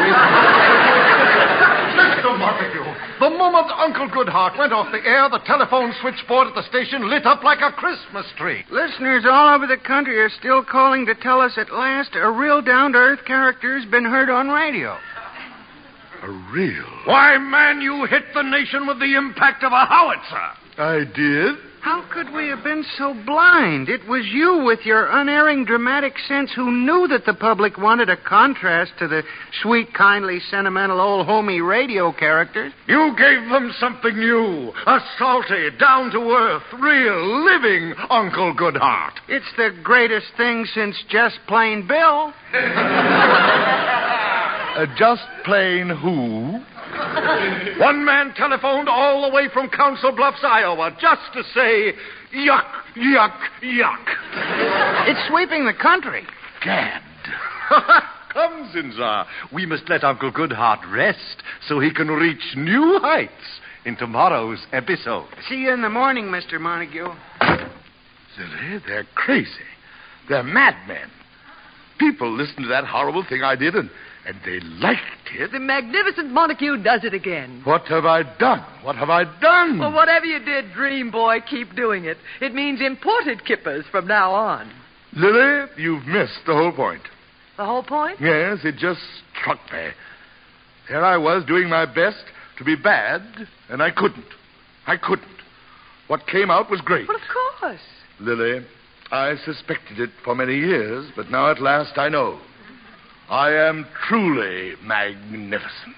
Mr. Montague, the moment Uncle Goodhart went off the air, the telephone switchboard at the station lit up like a Christmas tree. Listeners all over the country are still calling to tell us at last a real down-to-earth character's been heard on radio. A real... Why, man, you hit the nation with the impact of a howitzer. I did? How could we have been so blind? It was you with your unerring dramatic sense who knew that the public wanted a contrast to the sweet, kindly, sentimental, old homey radio characters. You gave them something new. A salty, down-to-earth, real, living Uncle Goodhart. It's the greatest thing since Just Plain Bill. Just plain who? One man telephoned all the way from Council Bluffs, Iowa, just to say, yuck, yuck, yuck. It's sweeping the country. Gad. Come, Zinser. We must let Uncle Goodhart rest so he can reach new heights in tomorrow's episode. See you in the morning, Mr. Montague. Silly, they're crazy. They're madmen. People listen to that horrible thing I did, and they liked it. The Magnificent Montague does it again. What have I done? What have I done? Well, whatever you did, Dream Boy, keep doing it. It means imported kippers from now on. Lily, you've missed the whole point. The whole point? Yes, it just struck me. Here I was doing my best to be bad, and I couldn't. What came out was great. Well, of course. Lily, I suspected it for many years, but now at last I know. I am truly magnificent.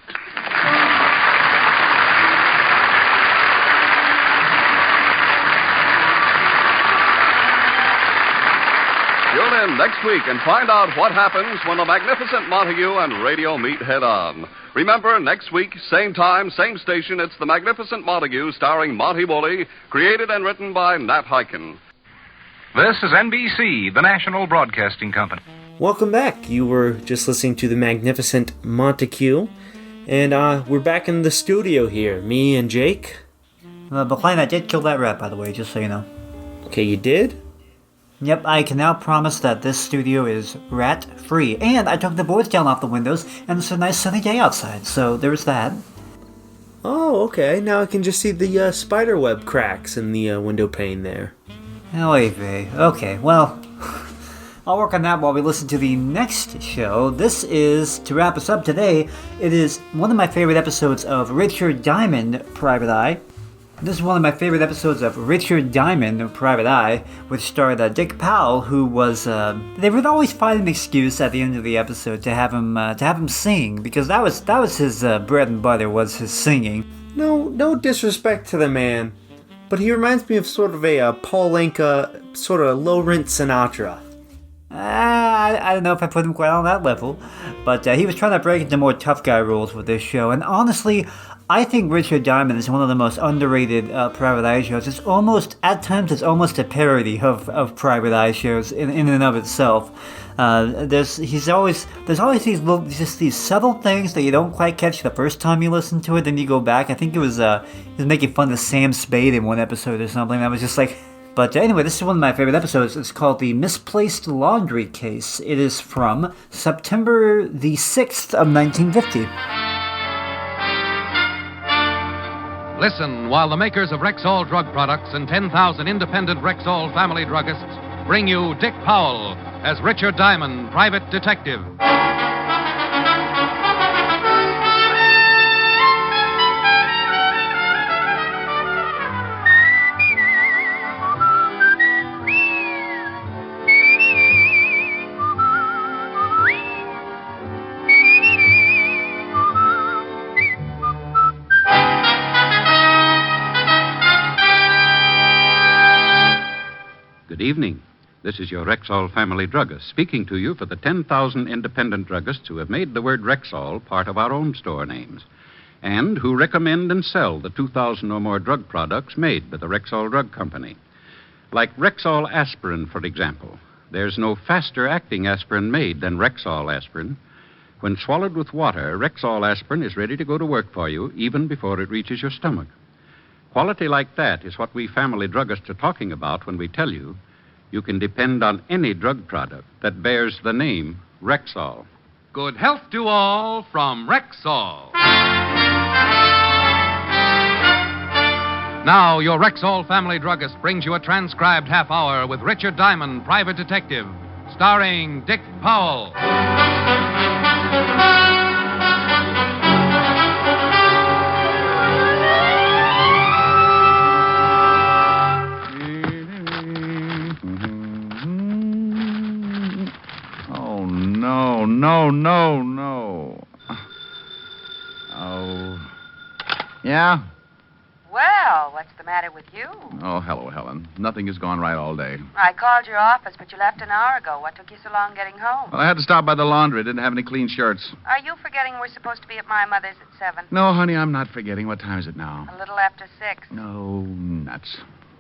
Tune in next week and find out what happens when the Magnificent Montague and radio meet head-on. Remember, next week, same time, same station, it's the Magnificent Montague starring Monty Woolley, created and written by Nat Hiken. This is NBC, the National Broadcasting Company. Welcome back. You were just listening to the Magnificent Montague, and we're back in the studio here, me and Jake. McLean, I did kill that rat, by the way, just so you know. Okay, you did? Yep, I can now promise that this studio is rat-free. And I took the boards down off the windows, and it's a nice sunny day outside, so there's that. Oh, okay. Now I can just see the spider web cracks in the window pane there. Oy vey. Okay, well, I'll work on that while we listen to the next show. This is, to wrap us up today, it is one of my favorite episodes of Richard Diamond, Private Eye. This is one of my favorite episodes of Richard Diamond, Private Eye, which starred Dick Powell, who was, they would always find an excuse at the end of the episode to have him sing, because that was his bread and butter, was his singing. No disrespect to the man, but he reminds me of sort of a Paul Anka, sort of low-rent Sinatra. I don't know if I put him quite on that level, but he was trying to break into more tough guy roles with this show, and honestly, I think Richard Diamond is one of the most underrated Private Eye shows. It's almost, at times, it's almost a parody of Private Eye shows in and of itself. There's always these subtle things that you don't quite catch the first time you listen to it, then you go back. I think he was making fun of Sam Spade in one episode or something. I was just like... But anyway, this is one of my favorite episodes. It's called The Misplaced Laundry Case. It is from September the 6th of 1950. Listen while the makers of Rexall drug products and 10,000 independent Rexall family druggists bring you Dick Powell as Richard Diamond, private detective. Good evening. This is your Rexall family druggist speaking to you for the 10,000 independent druggists who have made the word Rexall part of our own store names and who recommend and sell the 2,000 or more drug products made by the Rexall Drug Company. Like Rexall aspirin, for example. There's no faster acting aspirin made than Rexall aspirin. When swallowed with water, Rexall aspirin is ready to go to work for you even before it reaches your stomach. Quality like that is what we family druggists are talking about when we tell you can depend on any drug product that bears the name Rexall. Good health to all from Rexall. Now, your Rexall family druggist brings you a transcribed half hour with Richard Diamond, private detective, starring Dick Powell. No. Oh. Yeah? Well, what's the matter with you? Oh, hello, Helen. Nothing has gone right all day. I called your office, but you left an hour ago. What took you so long getting home? Well, I had to stop by the laundry. Didn't have any clean shirts. Are you forgetting we're supposed to be at my mother's at 7? No, honey, I'm not forgetting. What time is it now? A little after 6. No, nuts.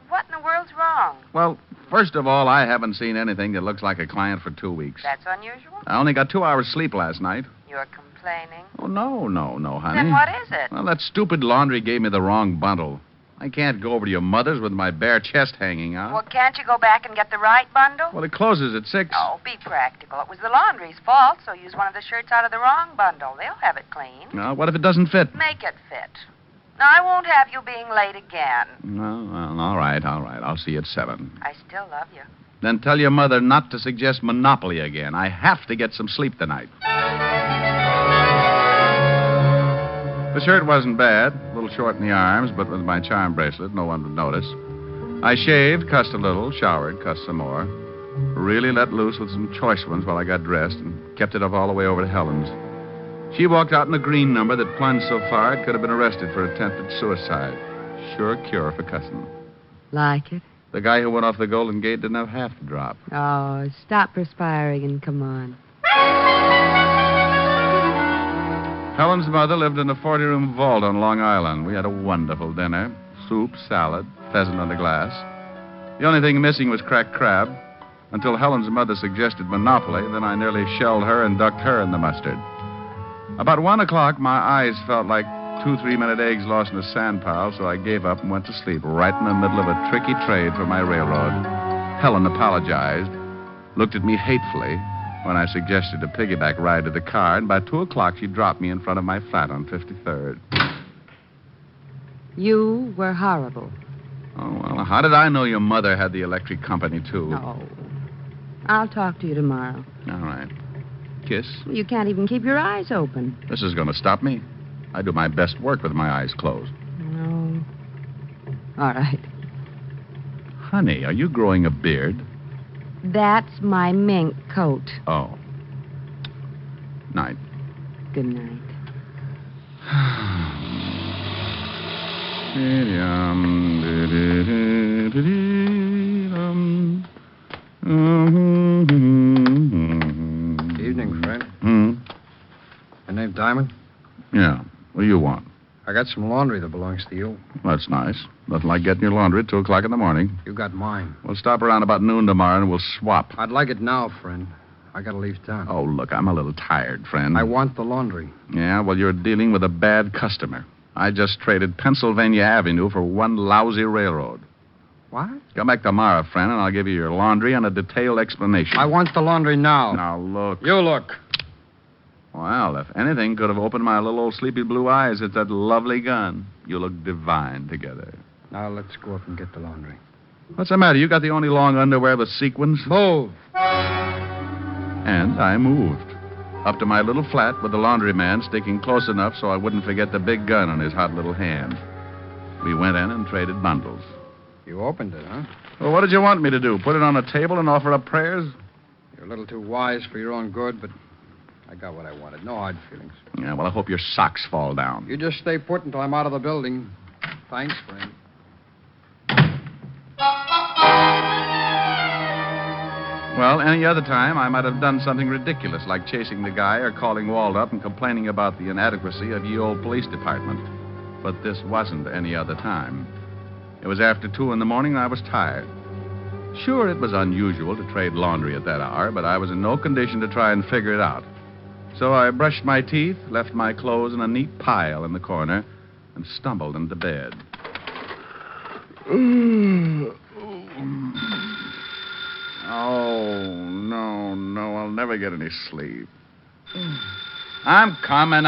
What in the world's wrong? Well, first of all, I haven't seen anything that looks like a client for 2 weeks. That's unusual. I only got 2 hours sleep last night. You're complaining? Oh, no, honey. Then what is it? Well, that stupid laundry gave me the wrong bundle. I can't go over to your mother's with my bare chest hanging out. Well, can't you go back and get the right bundle? Well, it closes at 6. Oh, be practical. It was the laundry's fault, so use one of the shirts out of the wrong bundle. They'll have it clean. Now, what if it doesn't fit? Make it fit. Now, I won't have you being late again. Well, all right. I'll see you at 7. I still love you. Then tell your mother not to suggest Monopoly again. I have to get some sleep tonight. The shirt wasn't bad, a little short in the arms, but with my charm bracelet, no one would notice. I shaved, cussed a little, showered, cussed some more. Really let loose with some choice ones while I got dressed and kept it up all the way over to Helen's. She walked out in a green number that plunged so far it could have been arrested for attempted suicide. Sure cure for cussing. Like it? The guy who went off the Golden Gate didn't have half the drop. Oh, stop perspiring and come on. Helen's mother lived in a 40-room vault on Long Island. We had a wonderful dinner. Soup, salad, pheasant on the glass. The only thing missing was cracked crab. Until Helen's mother suggested Monopoly, then I nearly shelled her and ducked her in the mustard. About 1 o'clock, my eyes felt like 2 3-minute eggs lost in a sand pile, so I gave up and went to sleep right in the middle of a tricky trade for my railroad. Helen apologized, looked at me hatefully when I suggested a piggyback ride to the car, and by 2 o'clock she dropped me in front of my flat on 53rd. You were horrible. Oh, well, how did I know your mother had the electric company, too? No. I'll talk to you tomorrow. All right. Kiss? You can't even keep your eyes open. This is going to stop me. I do my best work with my eyes closed. No. All right. Honey, are you growing a beard? That's my mink coat. Oh. Night. Good night. Evening, friend. Your name Diamond? Yeah. What do you want? I got some laundry that belongs to you. That's nice. Nothing like getting your laundry at 2 o'clock in the morning. You got mine. We'll stop around about noon tomorrow and we'll swap. I'd like it now, friend. I gotta leave town. Oh, look, I'm a little tired, friend. I want the laundry. Yeah, well, you're dealing with a bad customer. I just traded Pennsylvania Avenue for one lousy railroad. What? Come back tomorrow, friend, and I'll give you your laundry and a detailed explanation. I want the laundry now. Now, look. You look. Well, if anything could have opened my little old sleepy blue eyes, it's that lovely gun. You look divine together. Now, let's go up and get the laundry. What's the matter? You got the only long underwear with sequins? Move. And I moved. Up to my little flat with the laundryman sticking close enough so I wouldn't forget the big gun in his hot little hand. We went in and traded bundles. You opened it, huh? Well, what did you want me to do? Put it on a table and offer up prayers? You're a little too wise for your own good, but I got what I wanted. No hard feelings. Yeah, well, I hope your socks fall down. You just stay put until I'm out of the building. Thanks, friend. Well, any other time, I might have done something ridiculous, like chasing the guy or calling Walt up and complaining about the inadequacy of ye old police department. But this wasn't any other time. It was after 2 in the morning, and I was tired. Sure, it was unusual to trade laundry at that hour, but I was in no condition to try and figure it out. So I brushed my teeth, left my clothes in a neat pile in the corner, and stumbled into bed. Oh, no, I'll never get any sleep. I'm coming.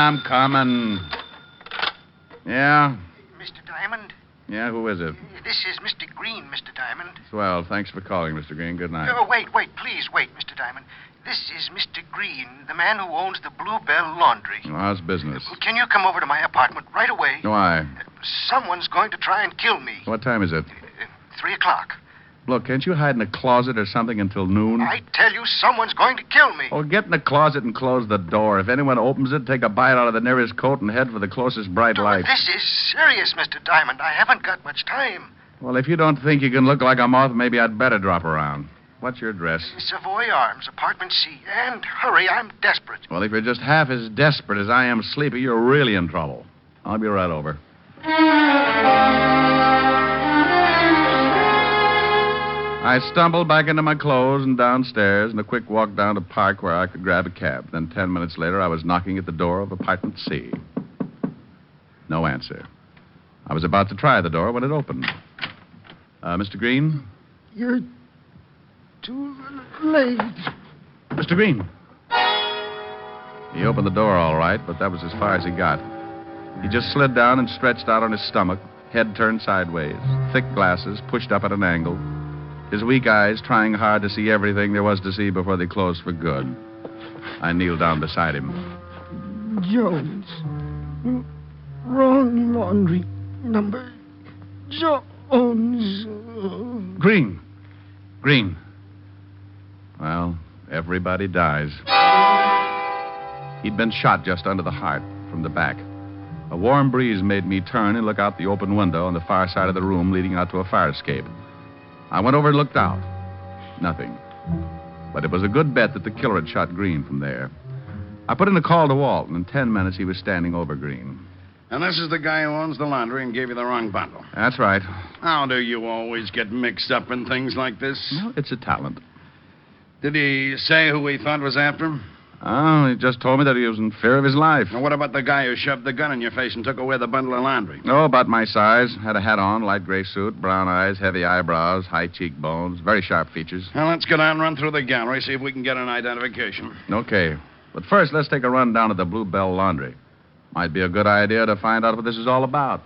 Yeah? Mr. Diamond? Yeah, who is it? This is Mr. Green, Mr. Diamond. Swell, thanks for calling, Mr. Green. Good night. Oh, wait, please wait, Mr. Diamond. This is Mr. Green, the man who owns the Bluebell Laundry. Well, how's business? Can you come over to my apartment right away? Why? Someone's going to try and kill me. What time is it? 3 o'clock. Look, can't you hide in a closet or something until noon? I tell you, someone's going to kill me. Oh, get in the closet and close the door. If anyone opens it, take a bite out of the nearest coat and head for the closest bright light. This is serious, Mr. Diamond. I haven't got much time. Well, if you don't think you can look like a moth, maybe I'd better drop around. What's your address? Savoy Arms, apartment C. And hurry, I'm desperate. Well, if you're just half as desperate as I am sleepy, you're really in trouble. I'll be right over. I I stumbled back into my clothes and downstairs and a quick walk down to the park where I could grab a cab. Then 10 minutes later, I was knocking at the door of apartment C. No answer. I was about to try the door when it opened. Mr. Green? You're too late. Mr. Green. He opened the door all right, but that was as far as he got. He just slid down and stretched out on his stomach, head turned sideways, thick glasses pushed up at an angle, his weak eyes trying hard to see everything there was to see before they closed for good. I kneeled down beside him. Jones. Wrong laundry number. Jones. Green. Green. Well, everybody dies. He'd been shot just under the heart from the back. A warm breeze made me turn and look out the open window on the far side of the room leading out to a fire escape. I went over and looked out. Nothing. But it was a good bet that the killer had shot Green from there. I put in a call to Walt, and in 10 minutes he was standing over Green. And this is the guy who owns the laundry and gave you the wrong bundle. That's right. How do you always get mixed up in things like this? Well, it's a talent. Did he say who he thought was after him? Oh, he just told me that he was in fear of his life. Now, what about the guy who shoved the gun in your face and took away the bundle of laundry? Oh, about my size. Had a hat on, light gray suit, brown eyes, heavy eyebrows, high cheekbones, very sharp features. Well, let's go down and run through the gallery, see if we can get an identification. Okay. But first, let's take a run down to the Bluebell Laundry. Might be a good idea to find out what this is all about.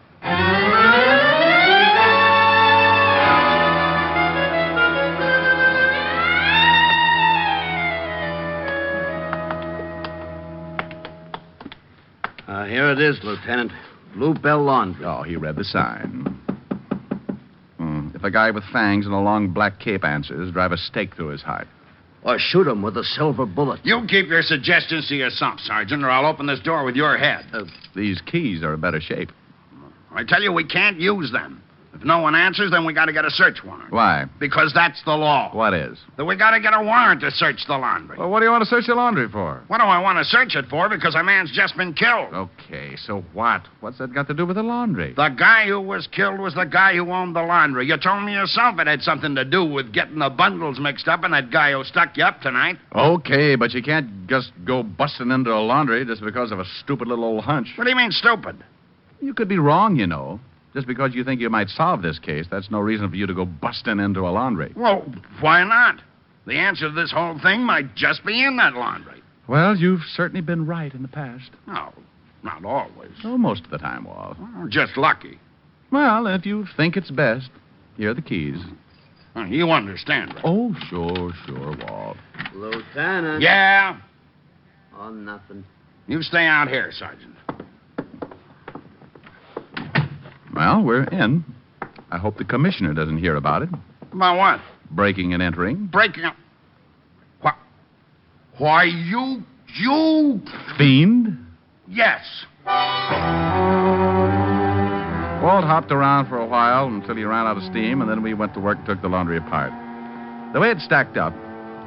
Here it is, Lieutenant. Bluebell Laundry. Oh, he read the sign. If a guy with fangs and a long black cape answers, drive a stake through his heart. Or shoot him with a silver bullet. You keep your suggestions to yourself, Sergeant, or I'll open this door with your head. These keys are in better shape. I tell you, we can't use them. If no one answers, then we got to get a search warrant. Why? Because that's the law. What is? That we got to get a warrant to search the laundry. Well, what do you want to search the laundry for? What do I want to search it for? Because a man's just been killed. Okay, so what? What's that got to do with the laundry? The guy who was killed was the guy who owned the laundry. You told me yourself it had something to do with getting the bundles mixed up and that guy who stuck you up tonight. Okay, but you can't just go busting into a laundry just because of a stupid little old hunch. What do you mean, stupid? You could be wrong, you know. Just because you think you might solve this case, that's no reason for you to go busting into a laundry. Well, why not? The answer to this whole thing might just be in that laundry. Well, you've certainly been right in the past. No, not always. Oh, most of the time, Walt. Well, just lucky. Well, if you think it's best, here are the keys. You understand, right? Oh, sure, Walt. Lieutenant. Yeah? Oh, nothing. You stay out here, Sergeant. Well, we're in. I hope the commissioner doesn't hear about it. About what? Breaking and entering. Breaking up? What? Why, you... Fiend? Yes. Walt hopped around for a while until he ran out of steam, and then we went to work and took the laundry apart. The way it stacked up,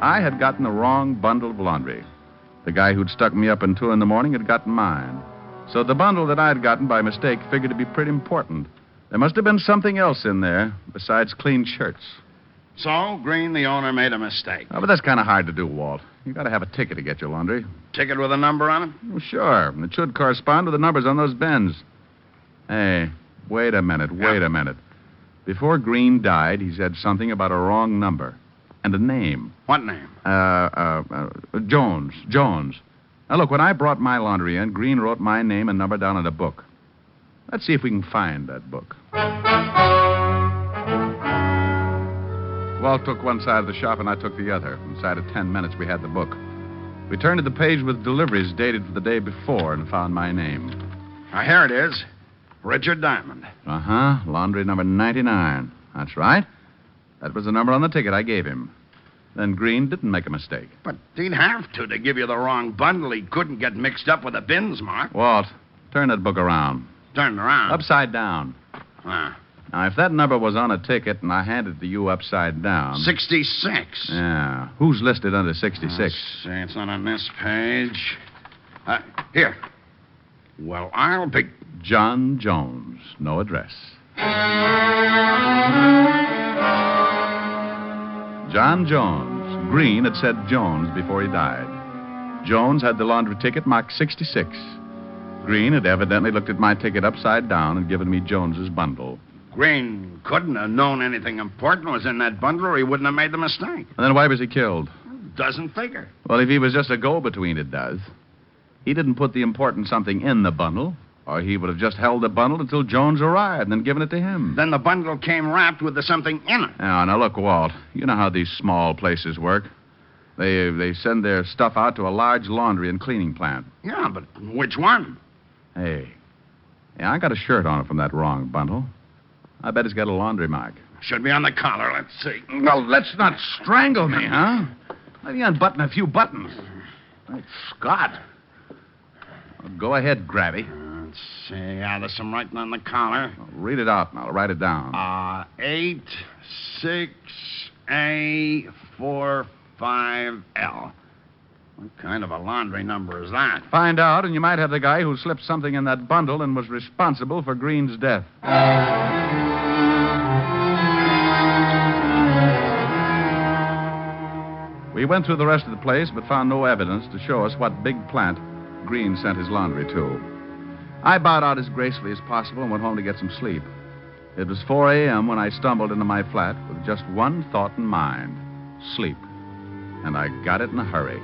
I had gotten the wrong bundle of laundry. The guy who'd stuck me up in 2 a.m. had gotten mine. So the bundle that I'd gotten by mistake figured to be pretty important. There must have been something else in there besides clean shirts. So, Green, the owner, made a mistake. Oh, but that's kind of hard to do, Walt. You got to have a ticket to get your laundry. Ticket with a number on it? Well, sure. And it should correspond with the numbers on those bins. Hey, wait a minute. Before Green died, he said something about a wrong number. And a name. What name? Jones. Now, look, when I brought my laundry in, Green wrote my name and number down in a book. Let's see if we can find that book. Walt took one side of the shop and I took the other. Inside of 10 minutes, we had the book. We turned to the page with deliveries dated for the day before and found my name. Here it is. Richard Diamond. Laundry number 99. That's right. That was the number on the ticket I gave him. Then Green didn't make a mistake. But he'd have to give you the wrong bundle. He couldn't get mixed up with the bins, Mark. Walt, turn that book around. Turn it around? Upside down. Now, if that number was on a ticket and I handed it to you upside down... 66. Yeah. Who's listed under 66? Let's see, it's not on this page. Here. Well, I'll be... John Jones. No address. John Jones. Green had said Jones before he died. Jones had the laundry ticket marked 66. Green had evidently looked at my ticket upside down and given me Jones's bundle. Green couldn't have known anything important was in that bundle, or he wouldn't have made the mistake. And then why was he killed? Doesn't figure. Well, if he was just a go-between, it does. He didn't put the important something in the bundle, or he would have just held the bundle until Jones arrived and then given it to him. Then the bundle came wrapped with the something in it. Now, look, Walt. You know how these small places work. They send their stuff out to a large laundry and cleaning plant. Yeah, but which one? Hey. Yeah, I got a shirt on it from that wrong bundle. I bet it's got a laundry mark. Should be on the collar. Let's see. Well, let's not strangle me, huh? Let me unbutton a few buttons. Great Scott. Well, go ahead, Grabby. Let's see. Yeah, there's some writing on the collar. Well, read it out and I'll write it down. 86A45L. What kind of a laundry number is that? Find out, and you might have the guy who slipped something in that bundle and was responsible for Green's death. We went through the rest of the place, but found no evidence to show us what big plant Green sent his laundry to. I bowed out as gracefully as possible and went home to get some sleep. It was 4 a.m. when I stumbled into my flat with just one thought in mind: sleep. And I got it in a hurry.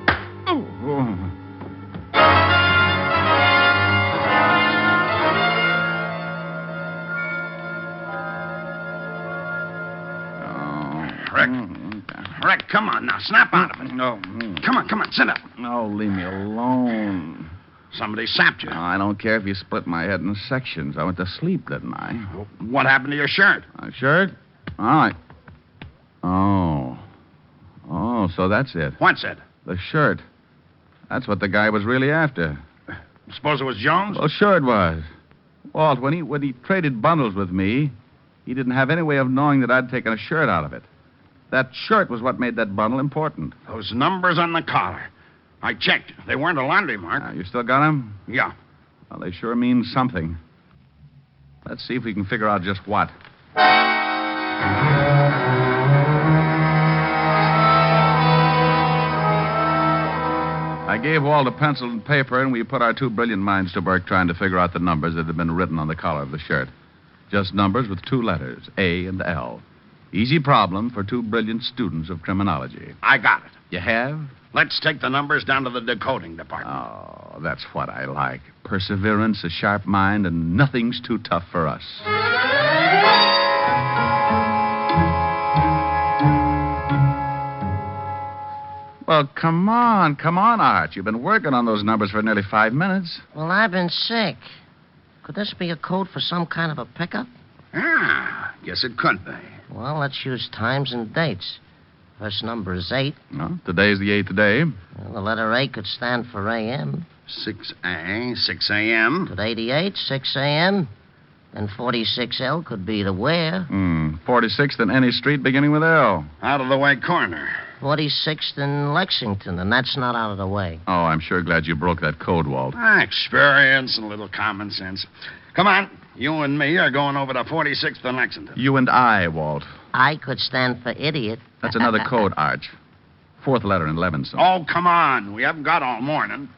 Rick, come on now. Snap out of it. No. Come on, sit up. No, leave me alone. Somebody sapped you. No, I don't care if you split my head in sections. I went to sleep, didn't I? What happened to your shirt? My shirt? All right. Oh, so that's it. What's it? The shirt. That's what the guy was really after. Suppose it was Jones? Well, sure it was. Walt, when he traded bundles with me, he didn't have any way of knowing that I'd taken a shirt out of it. That shirt was what made that bundle important. Those numbers on the collar. I checked. They weren't a laundry mark. You still got them? Yeah. Well, they sure mean something. Let's see if we can figure out just what. I gave Walt a pencil and paper, and we put our two brilliant minds to work trying to figure out the numbers that had been written on the collar of the shirt. Just numbers with two letters, A and L. Easy problem for two brilliant students of criminology. I got it. You have? Let's take the numbers down to the decoding department. Oh, that's what I like. Perseverance, a sharp mind, and nothing's too tough for us. Well, come on, Art. You've been working on those numbers for nearly 5 minutes. Well, I've been sick. Could this be a code for some kind of a pickup? Guess it could be. Well, let's use times and dates. First number is 8. No, today's the 8th day. Well, the letter A could stand for A.M. 6A, 6 a.m. Could 88, 6 a.m. And 46L could be the where. 46th in any street beginning with L. Out of the way corner. 46th in Lexington, and that's not out of the way. Oh, I'm sure glad you broke that code, Walt. Experience and a little common sense. Come on. You and me are going over to 46th and Lexington. You and I, Walt. I could stand for idiot. That's another code, Arch. Fourth letter in Levinson. Oh, come on. We haven't got all morning.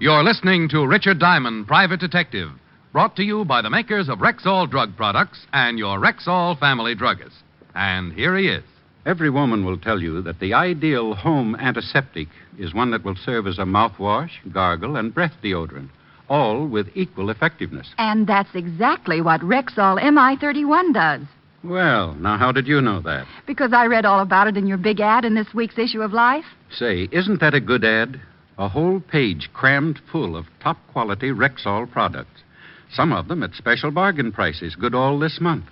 You're listening to Richard Diamond, Private Detective, brought to you by the makers of Rexall Drug Products and your Rexall family druggist. And here he is. Every woman will tell you that the ideal home antiseptic is one that will serve as a mouthwash, gargle, and breath deodorant, all with equal effectiveness. And that's exactly what Rexall MI31 does. Well, now how did you know that? Because I read all about it in your big ad in this week's issue of Life. Say, isn't that a good ad? A whole page crammed full of top-quality Rexall products. Some of them at special bargain prices, good all this month.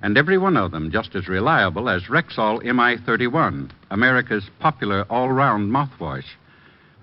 And every one of them just as reliable as Rexall MI31, America's popular all-round mouthwash.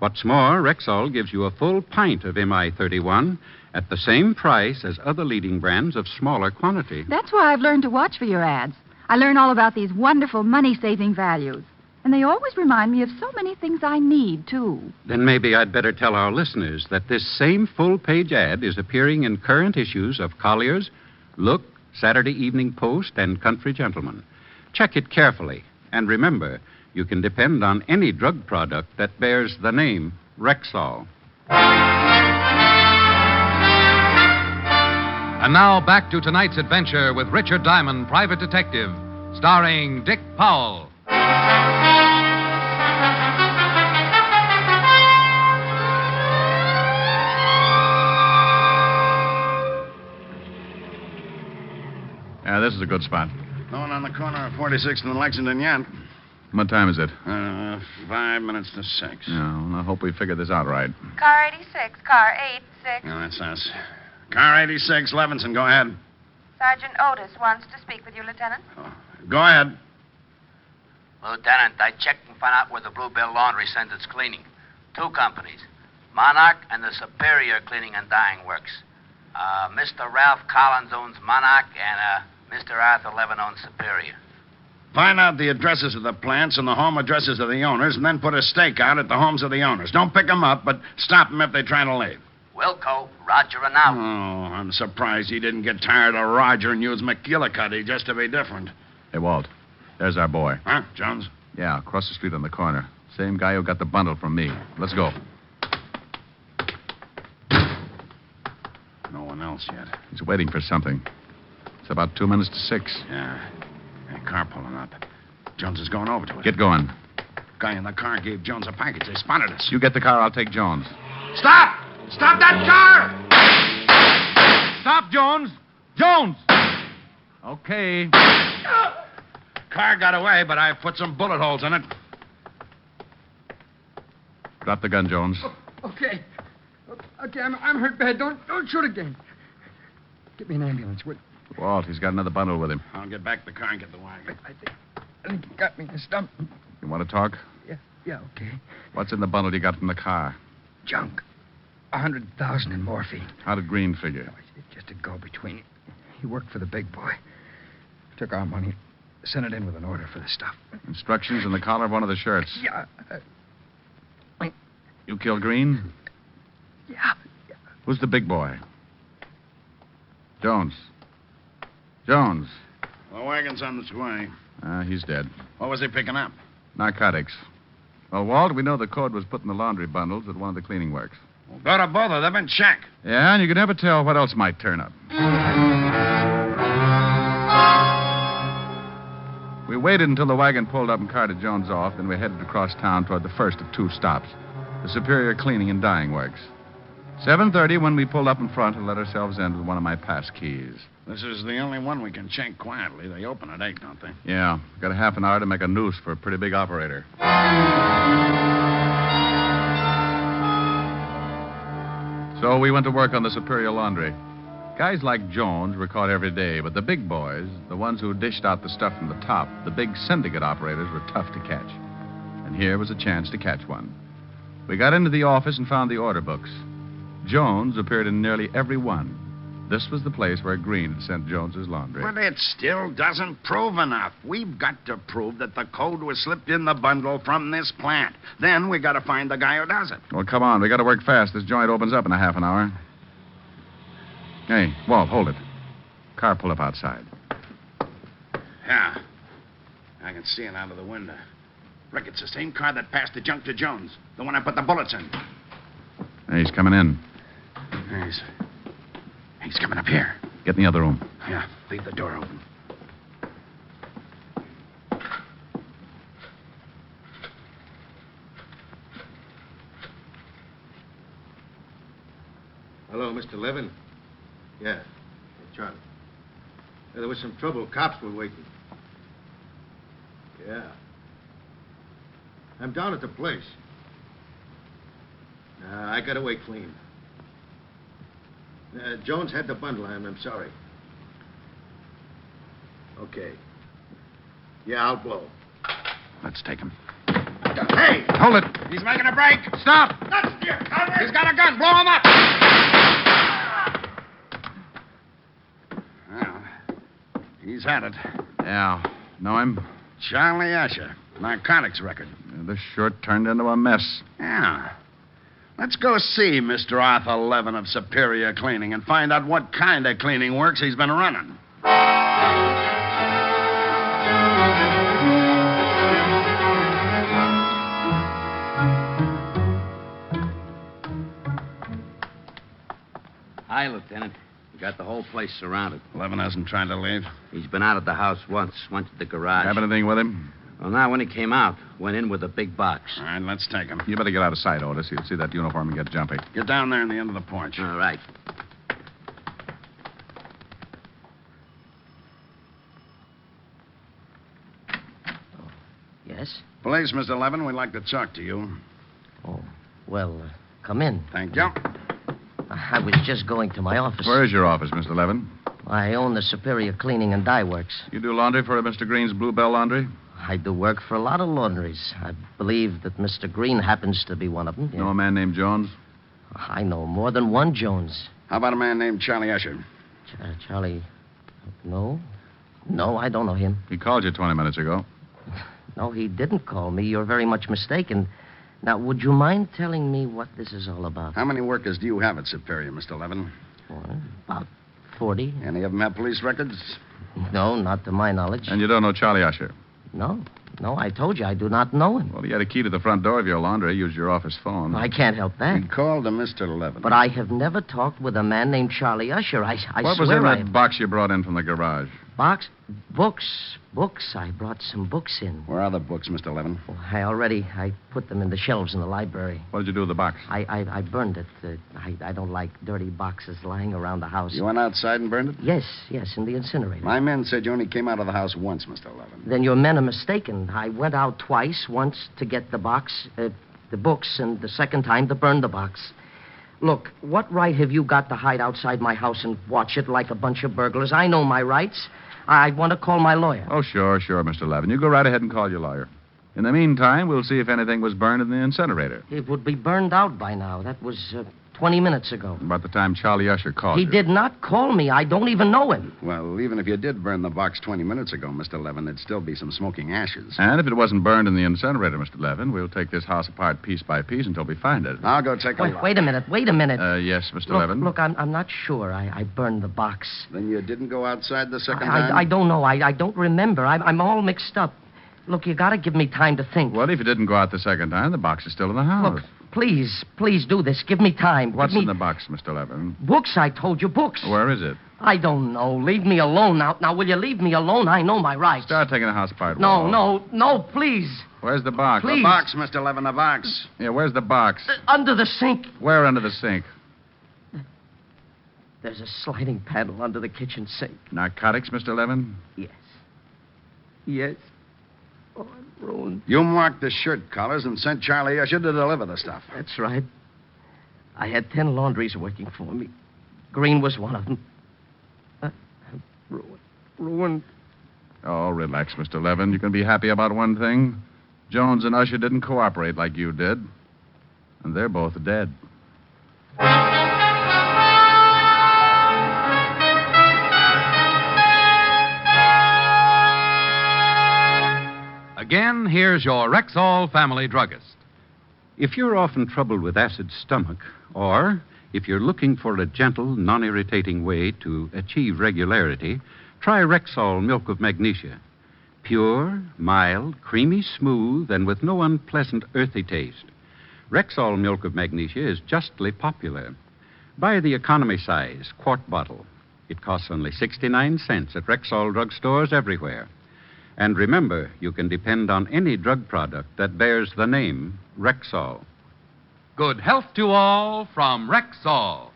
What's more, Rexall gives you a full pint of MI31 at the same price as other leading brands of smaller quantity. That's why I've learned to watch for your ads. I learn all about these wonderful money-saving values. And they always remind me of so many things I need, too. Then maybe I'd better tell our listeners that this same full-page ad is appearing in current issues of Collier's, Look, Saturday Evening Post, and Country Gentleman. Check it carefully. And remember, you can depend on any drug product that bears the name Rexall. And now back to tonight's adventure with Richard Diamond, Private Detective, starring Dick Powell. Yeah, this is a good spot. No one on the corner of 46th and Lexington yet. What time is it? 5 minutes to 6. Yeah, well, I hope we figured this out right. Car 86, car 86. Yeah, that's us. Car 86, Levinson, go ahead. Sergeant Otis wants to speak with you, Lieutenant. Go ahead. Lieutenant, I checked and found out where the Bluebell Laundry sends its cleaning. 2 companies, Monarch and the Superior Cleaning and Dyeing Works. Mr. Ralph Collins owns Monarch, and Mr. Arthur Levin owns Superior. Find out the addresses of the plants and the home addresses of the owners, and then put a stake out at the homes of the owners. Don't pick them up, but stop them if they try to leave. Wilco, Roger, and out. Oh, I'm surprised he didn't get tired of Roger and use McGillicuddy just to be different. Hey, Walt, there's our boy. Huh, Jones? Yeah, across the street on the corner. Same guy who got the bundle from me. Let's go. No one else yet. He's waiting for something. It's about 2 minutes to 6. Yeah. A car pulling up. Jones is going over to it. Get going. Guy in the car gave Jones a package. They spotted us. You get the car, I'll take Jones. Stop! Stop that car! Stop, Jones! Jones! Okay. Car got away, but I put some bullet holes in it. Drop the gun, Jones. Okay. Okay, I'm hurt bad. Don't shoot again. Get me an ambulance, would you? Walt, he's got another bundle with him. I'll get back to the car and get the wagon. I think he got me in the stomach. You want to talk? Yeah, okay. What's in the bundle you got from the car? Junk. 100,000 in morphine. How did Green figure? It's just a go-between. He worked for the big boy. Took our money, sent it in with an order for the stuff. Instructions in the collar of one of the shirts. Yeah. You killed Green? Yeah. Who's the big boy? Jones. Jones. The wagon's on its way. He's dead. What was he picking up? Narcotics. Well, Walt, we know the code was put in the laundry bundles at one of the cleaning works. Well, go to both of them and check. Yeah, and you can never tell what else might turn up. We waited until the wagon pulled up and carted Jones off, then we headed across town toward the first of 2 stops, the Superior Cleaning and Dyeing Works. 7:30 when we pulled up in front and let ourselves in with one of my pass keys. This is the only one we can check quietly. They open at 8, don't they? Yeah, got a half an hour to make a noose for a pretty big operator. So we went to work on the Superior Laundry. Guys like Jones were caught every day, but the big boys, the ones who dished out the stuff from the top, the big syndicate operators, were tough to catch. And here was a chance to catch one. We got into the office and found the order books. Jones appeared in nearly every one. This was the place where Green had sent Jones's laundry. But it still doesn't prove enough. We've got to prove that the code was slipped in the bundle from this plant. Then we got to find the guy who does it. Well, come on. We got to work fast. This joint opens up in a half an hour. Hey, Walt, hold it. Car pull up outside. Yeah. I can see it out of the window. Rick, it's the same car that passed the junk to Jones. The one I put the bullets in. Hey, he's coming in. He's coming up here. Get in the other room. Yeah, leave the door open. Hello, Mr. Levin? Yeah, Charlie. There was some trouble. Cops were waiting. Yeah. I'm down at the place. I got away clean. Jones had the bundle. I'm sorry. Okay. Yeah, I'll blow. Let's take him. Hey! Hold it. He's making a break. Stop! That's your cover. He's got a gun. Blow him up. Well, he's had it. Yeah. Know him? Charlie Usher. Narcotics record. This sure turned into a mess. Yeah. Let's go see Mr. Arthur Levin of Superior Cleaning and find out what kind of cleaning works he's been running. Hi, Lieutenant. We got the whole place surrounded. Levin hasn't tried to leave. He's been out of the house once, went to the garage. Have anything with him? Well, now, when he came out, went in with a big box. All right, let's take him. You better get out of sight, Otis. You'll see that uniform and get jumpy. Get down there in the end of the porch. All right. Yes? Police, Mr. Levin, we'd like to talk to you. Oh, well, come in. Thank you. I was just going to my office. Where is your office, Mr. Levin? I own the Superior Cleaning and Dye Works. You do laundry for Mr. Green's Bluebell Laundry? I do work for a lot of laundries. I believe that Mr. Green happens to be one of them. Know a man named Jones? I know more than one Jones. How about a man named Charlie Usher? Charlie... No. No, I don't know him. He called you 20 minutes ago. No, he didn't call me. You're very much mistaken. Now, would you mind telling me what this is all about? How many workers do you have at Superior, Mr. Levin? Well, about 40. Any of them have police records? No, not to my knowledge. And you don't know Charlie Usher? No. No, I told you I do not know him. Well, he had a key to the front door of your laundry. He used your office phone. I can't help that. He called to Mr. Levin. But I have never talked with a man named Charlie Usher. I what swear was in I... that box you brought in from the garage? Box? Books. Books. I brought some books in. Where are the books, Mr. Levin? Oh, I put them in the shelves in the library. What did you do with the box? I burned it. I don't like dirty boxes lying around the house. You went outside and burned it? Yes, in the incinerator. My men said you only came out of the house once, Mr. Levin. Then your men are mistaken. I went out twice, once to get the box, the books, and the second time to burn the box. Look, what right have you got to hide outside my house and watch it like a bunch of burglars? I know my rights. I want to call my lawyer. Oh, sure, Mr. Levin. You go right ahead and call your lawyer. In the meantime, we'll see if anything was burned in the incinerator. It would be burned out by now. That was 20 minutes ago. About the time Charlie Usher called He you. did not call me. I don't even know him. Well, even if you did burn the box 20 minutes ago, Mr. Levin, there'd still be some smoking ashes. And if it wasn't burned in the incinerator, Mr. Levin, we'll take this house apart piece by piece until we find it. I'll go take a look. Wait a minute. Yes, Mr. Levin. Look, I'm not sure. I burned the box. Then you didn't go outside the second time? I don't know. I don't remember. I'm all mixed up. Look, you got to give me time to think. Well, if you didn't go out the second time, the box is still in the house. Look, please do this. Give me time. What's in the box, Mr. Levin? Books, I told you, books. Where is it? I don't know. Leave me alone now. Now, will you leave me alone? I know my rights. Start taking the house apart. No, please. Where's the box? Please. The box, Mr. Levin, the box. Yeah, where's the box? Under the sink. Where under the sink? There's a sliding panel under the kitchen sink. Narcotics, Mr. Levin? Yes. Oh, I'm ruined. You marked the shirt collars and sent Charlie Usher to deliver the stuff. That's right. I had 10 laundries working for me. Green was one of them. I'm ruined. Oh, relax, Mr. Levin. You can be happy about one thing. Jones and Usher didn't cooperate like you did. And they're both dead. Again, here's your Rexall family druggist. If you're often troubled with acid stomach, or if you're looking for a gentle, non-irritating way to achieve regularity, try Rexall milk of magnesia. Pure, mild, creamy smooth, and with no unpleasant earthy taste. Rexall milk of magnesia is justly popular. Buy the economy size, quart bottle. It costs only 69 cents at Rexall drugstores everywhere. And remember, you can depend on any drug product that bears the name Rexall. Good health to all from Rexall.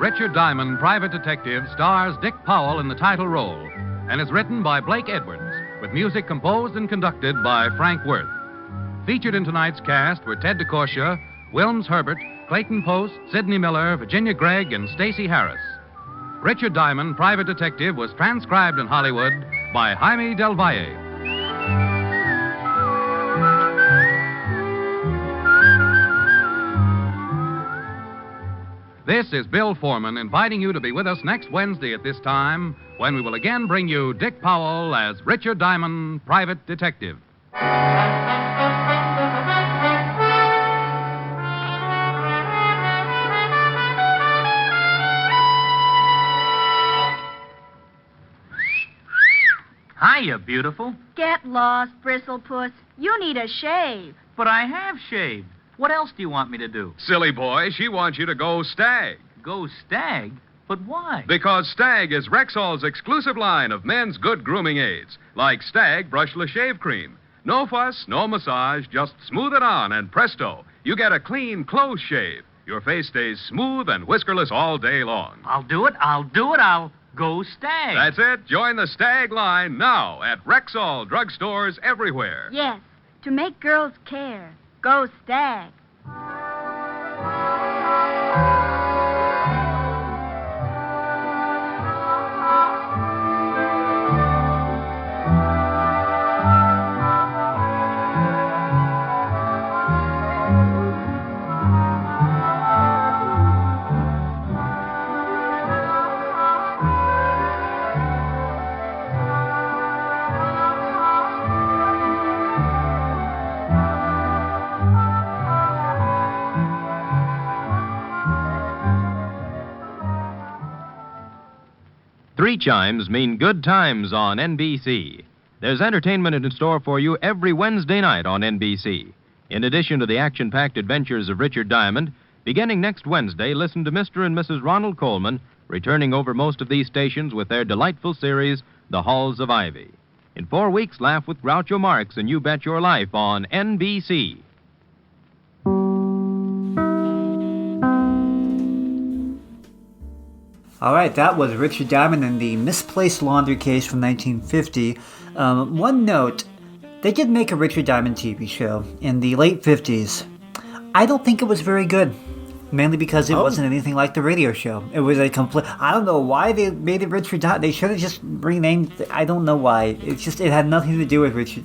Richard Diamond, Private Detective, stars Dick Powell in the title role and is written by Blake Edwards, with music composed and conducted by Frank Worth. Featured in tonight's cast were Ted DeCorsia, Wilms Herbert, Clayton Post, Sidney Miller, Virginia Gregg, and Stacey Harris. Richard Diamond, Private Detective, was transcribed in Hollywood by Jaime Del Valle. This is Bill Foreman inviting you to be with us next Wednesday at this time when we will again bring you Dick Powell as Richard Diamond, Private Detective. Hiya, beautiful. Get lost, Bristlepuss. You need a shave. But I have shaved. What else do you want me to do? Silly boy, she wants you to go Stag. Go Stag? But why? Because Stag is Rexall's exclusive line of men's good grooming aids, like Stag Brushless Shave Cream. No fuss, no massage, just smooth it on, and presto, you get a clean, close shave. Your face stays smooth and whiskerless all day long. I'll do it. I'll go Stag. That's it. Join the Stag line now at Rexall drugstores everywhere. Yes, to make girls care. Go Stag. Three chimes mean good times on NBC. There's entertainment in store for you every Wednesday night on NBC. In addition to the action-packed adventures of Richard Diamond, beginning next Wednesday, listen to Mr. and Mrs. Ronald Coleman, returning over most of these stations with their delightful series, The Halls of Ivy. In 4 weeks, laugh with Groucho Marx and You Bet Your Life on NBC. All right, that was Richard Diamond and the Misplaced Laundry case from 1950. One note, they did make a Richard Diamond TV show in the late 50s. I don't think it was very good, mainly because it wasn't anything like the radio show. It was a complete... I don't know why they made it Richard Diamond. They should have just renamed... I don't know why. It had nothing to do with Richard...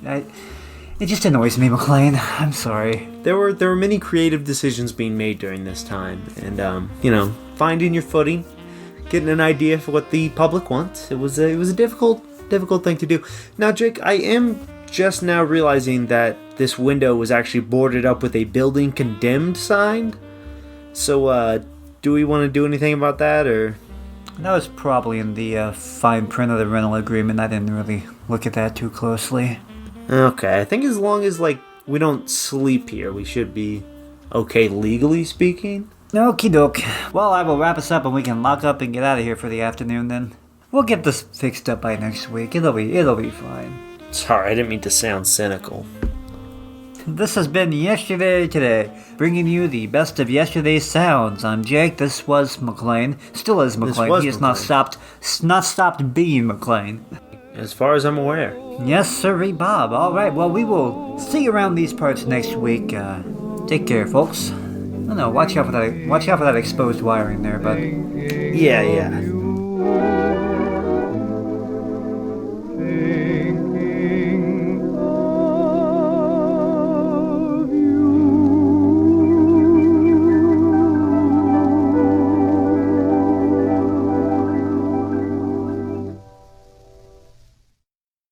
It just annoys me, McLean. I'm sorry. There were many creative decisions being made during this time, and finding your footing, getting an idea for what the public wants. It was a difficult thing to do. Now, Jake, I am just now realizing that this window was actually boarded up with a building condemned sign. So, do we want to do anything about that, or? That was probably in the fine print of the rental agreement. I didn't really look at that too closely. Okay, I think as long as, we don't sleep here, we should be okay legally speaking. Okie doke. Well, I will wrap us up and we can lock up and get out of here for the afternoon then. We'll get this fixed up by next week. It'll be fine. Sorry, I didn't mean to sound cynical. This has been Yesterday Today, bringing you the best of yesterday's sounds. I'm Jake. This was McLean. Still is McLean. He has not stopped being McLean. As far as I'm aware. Yes, sirree, Bob. All right. Well, we will see you around these parts next week. Take care, folks. No, watch out for that exposed wiring there, bud. Yeah.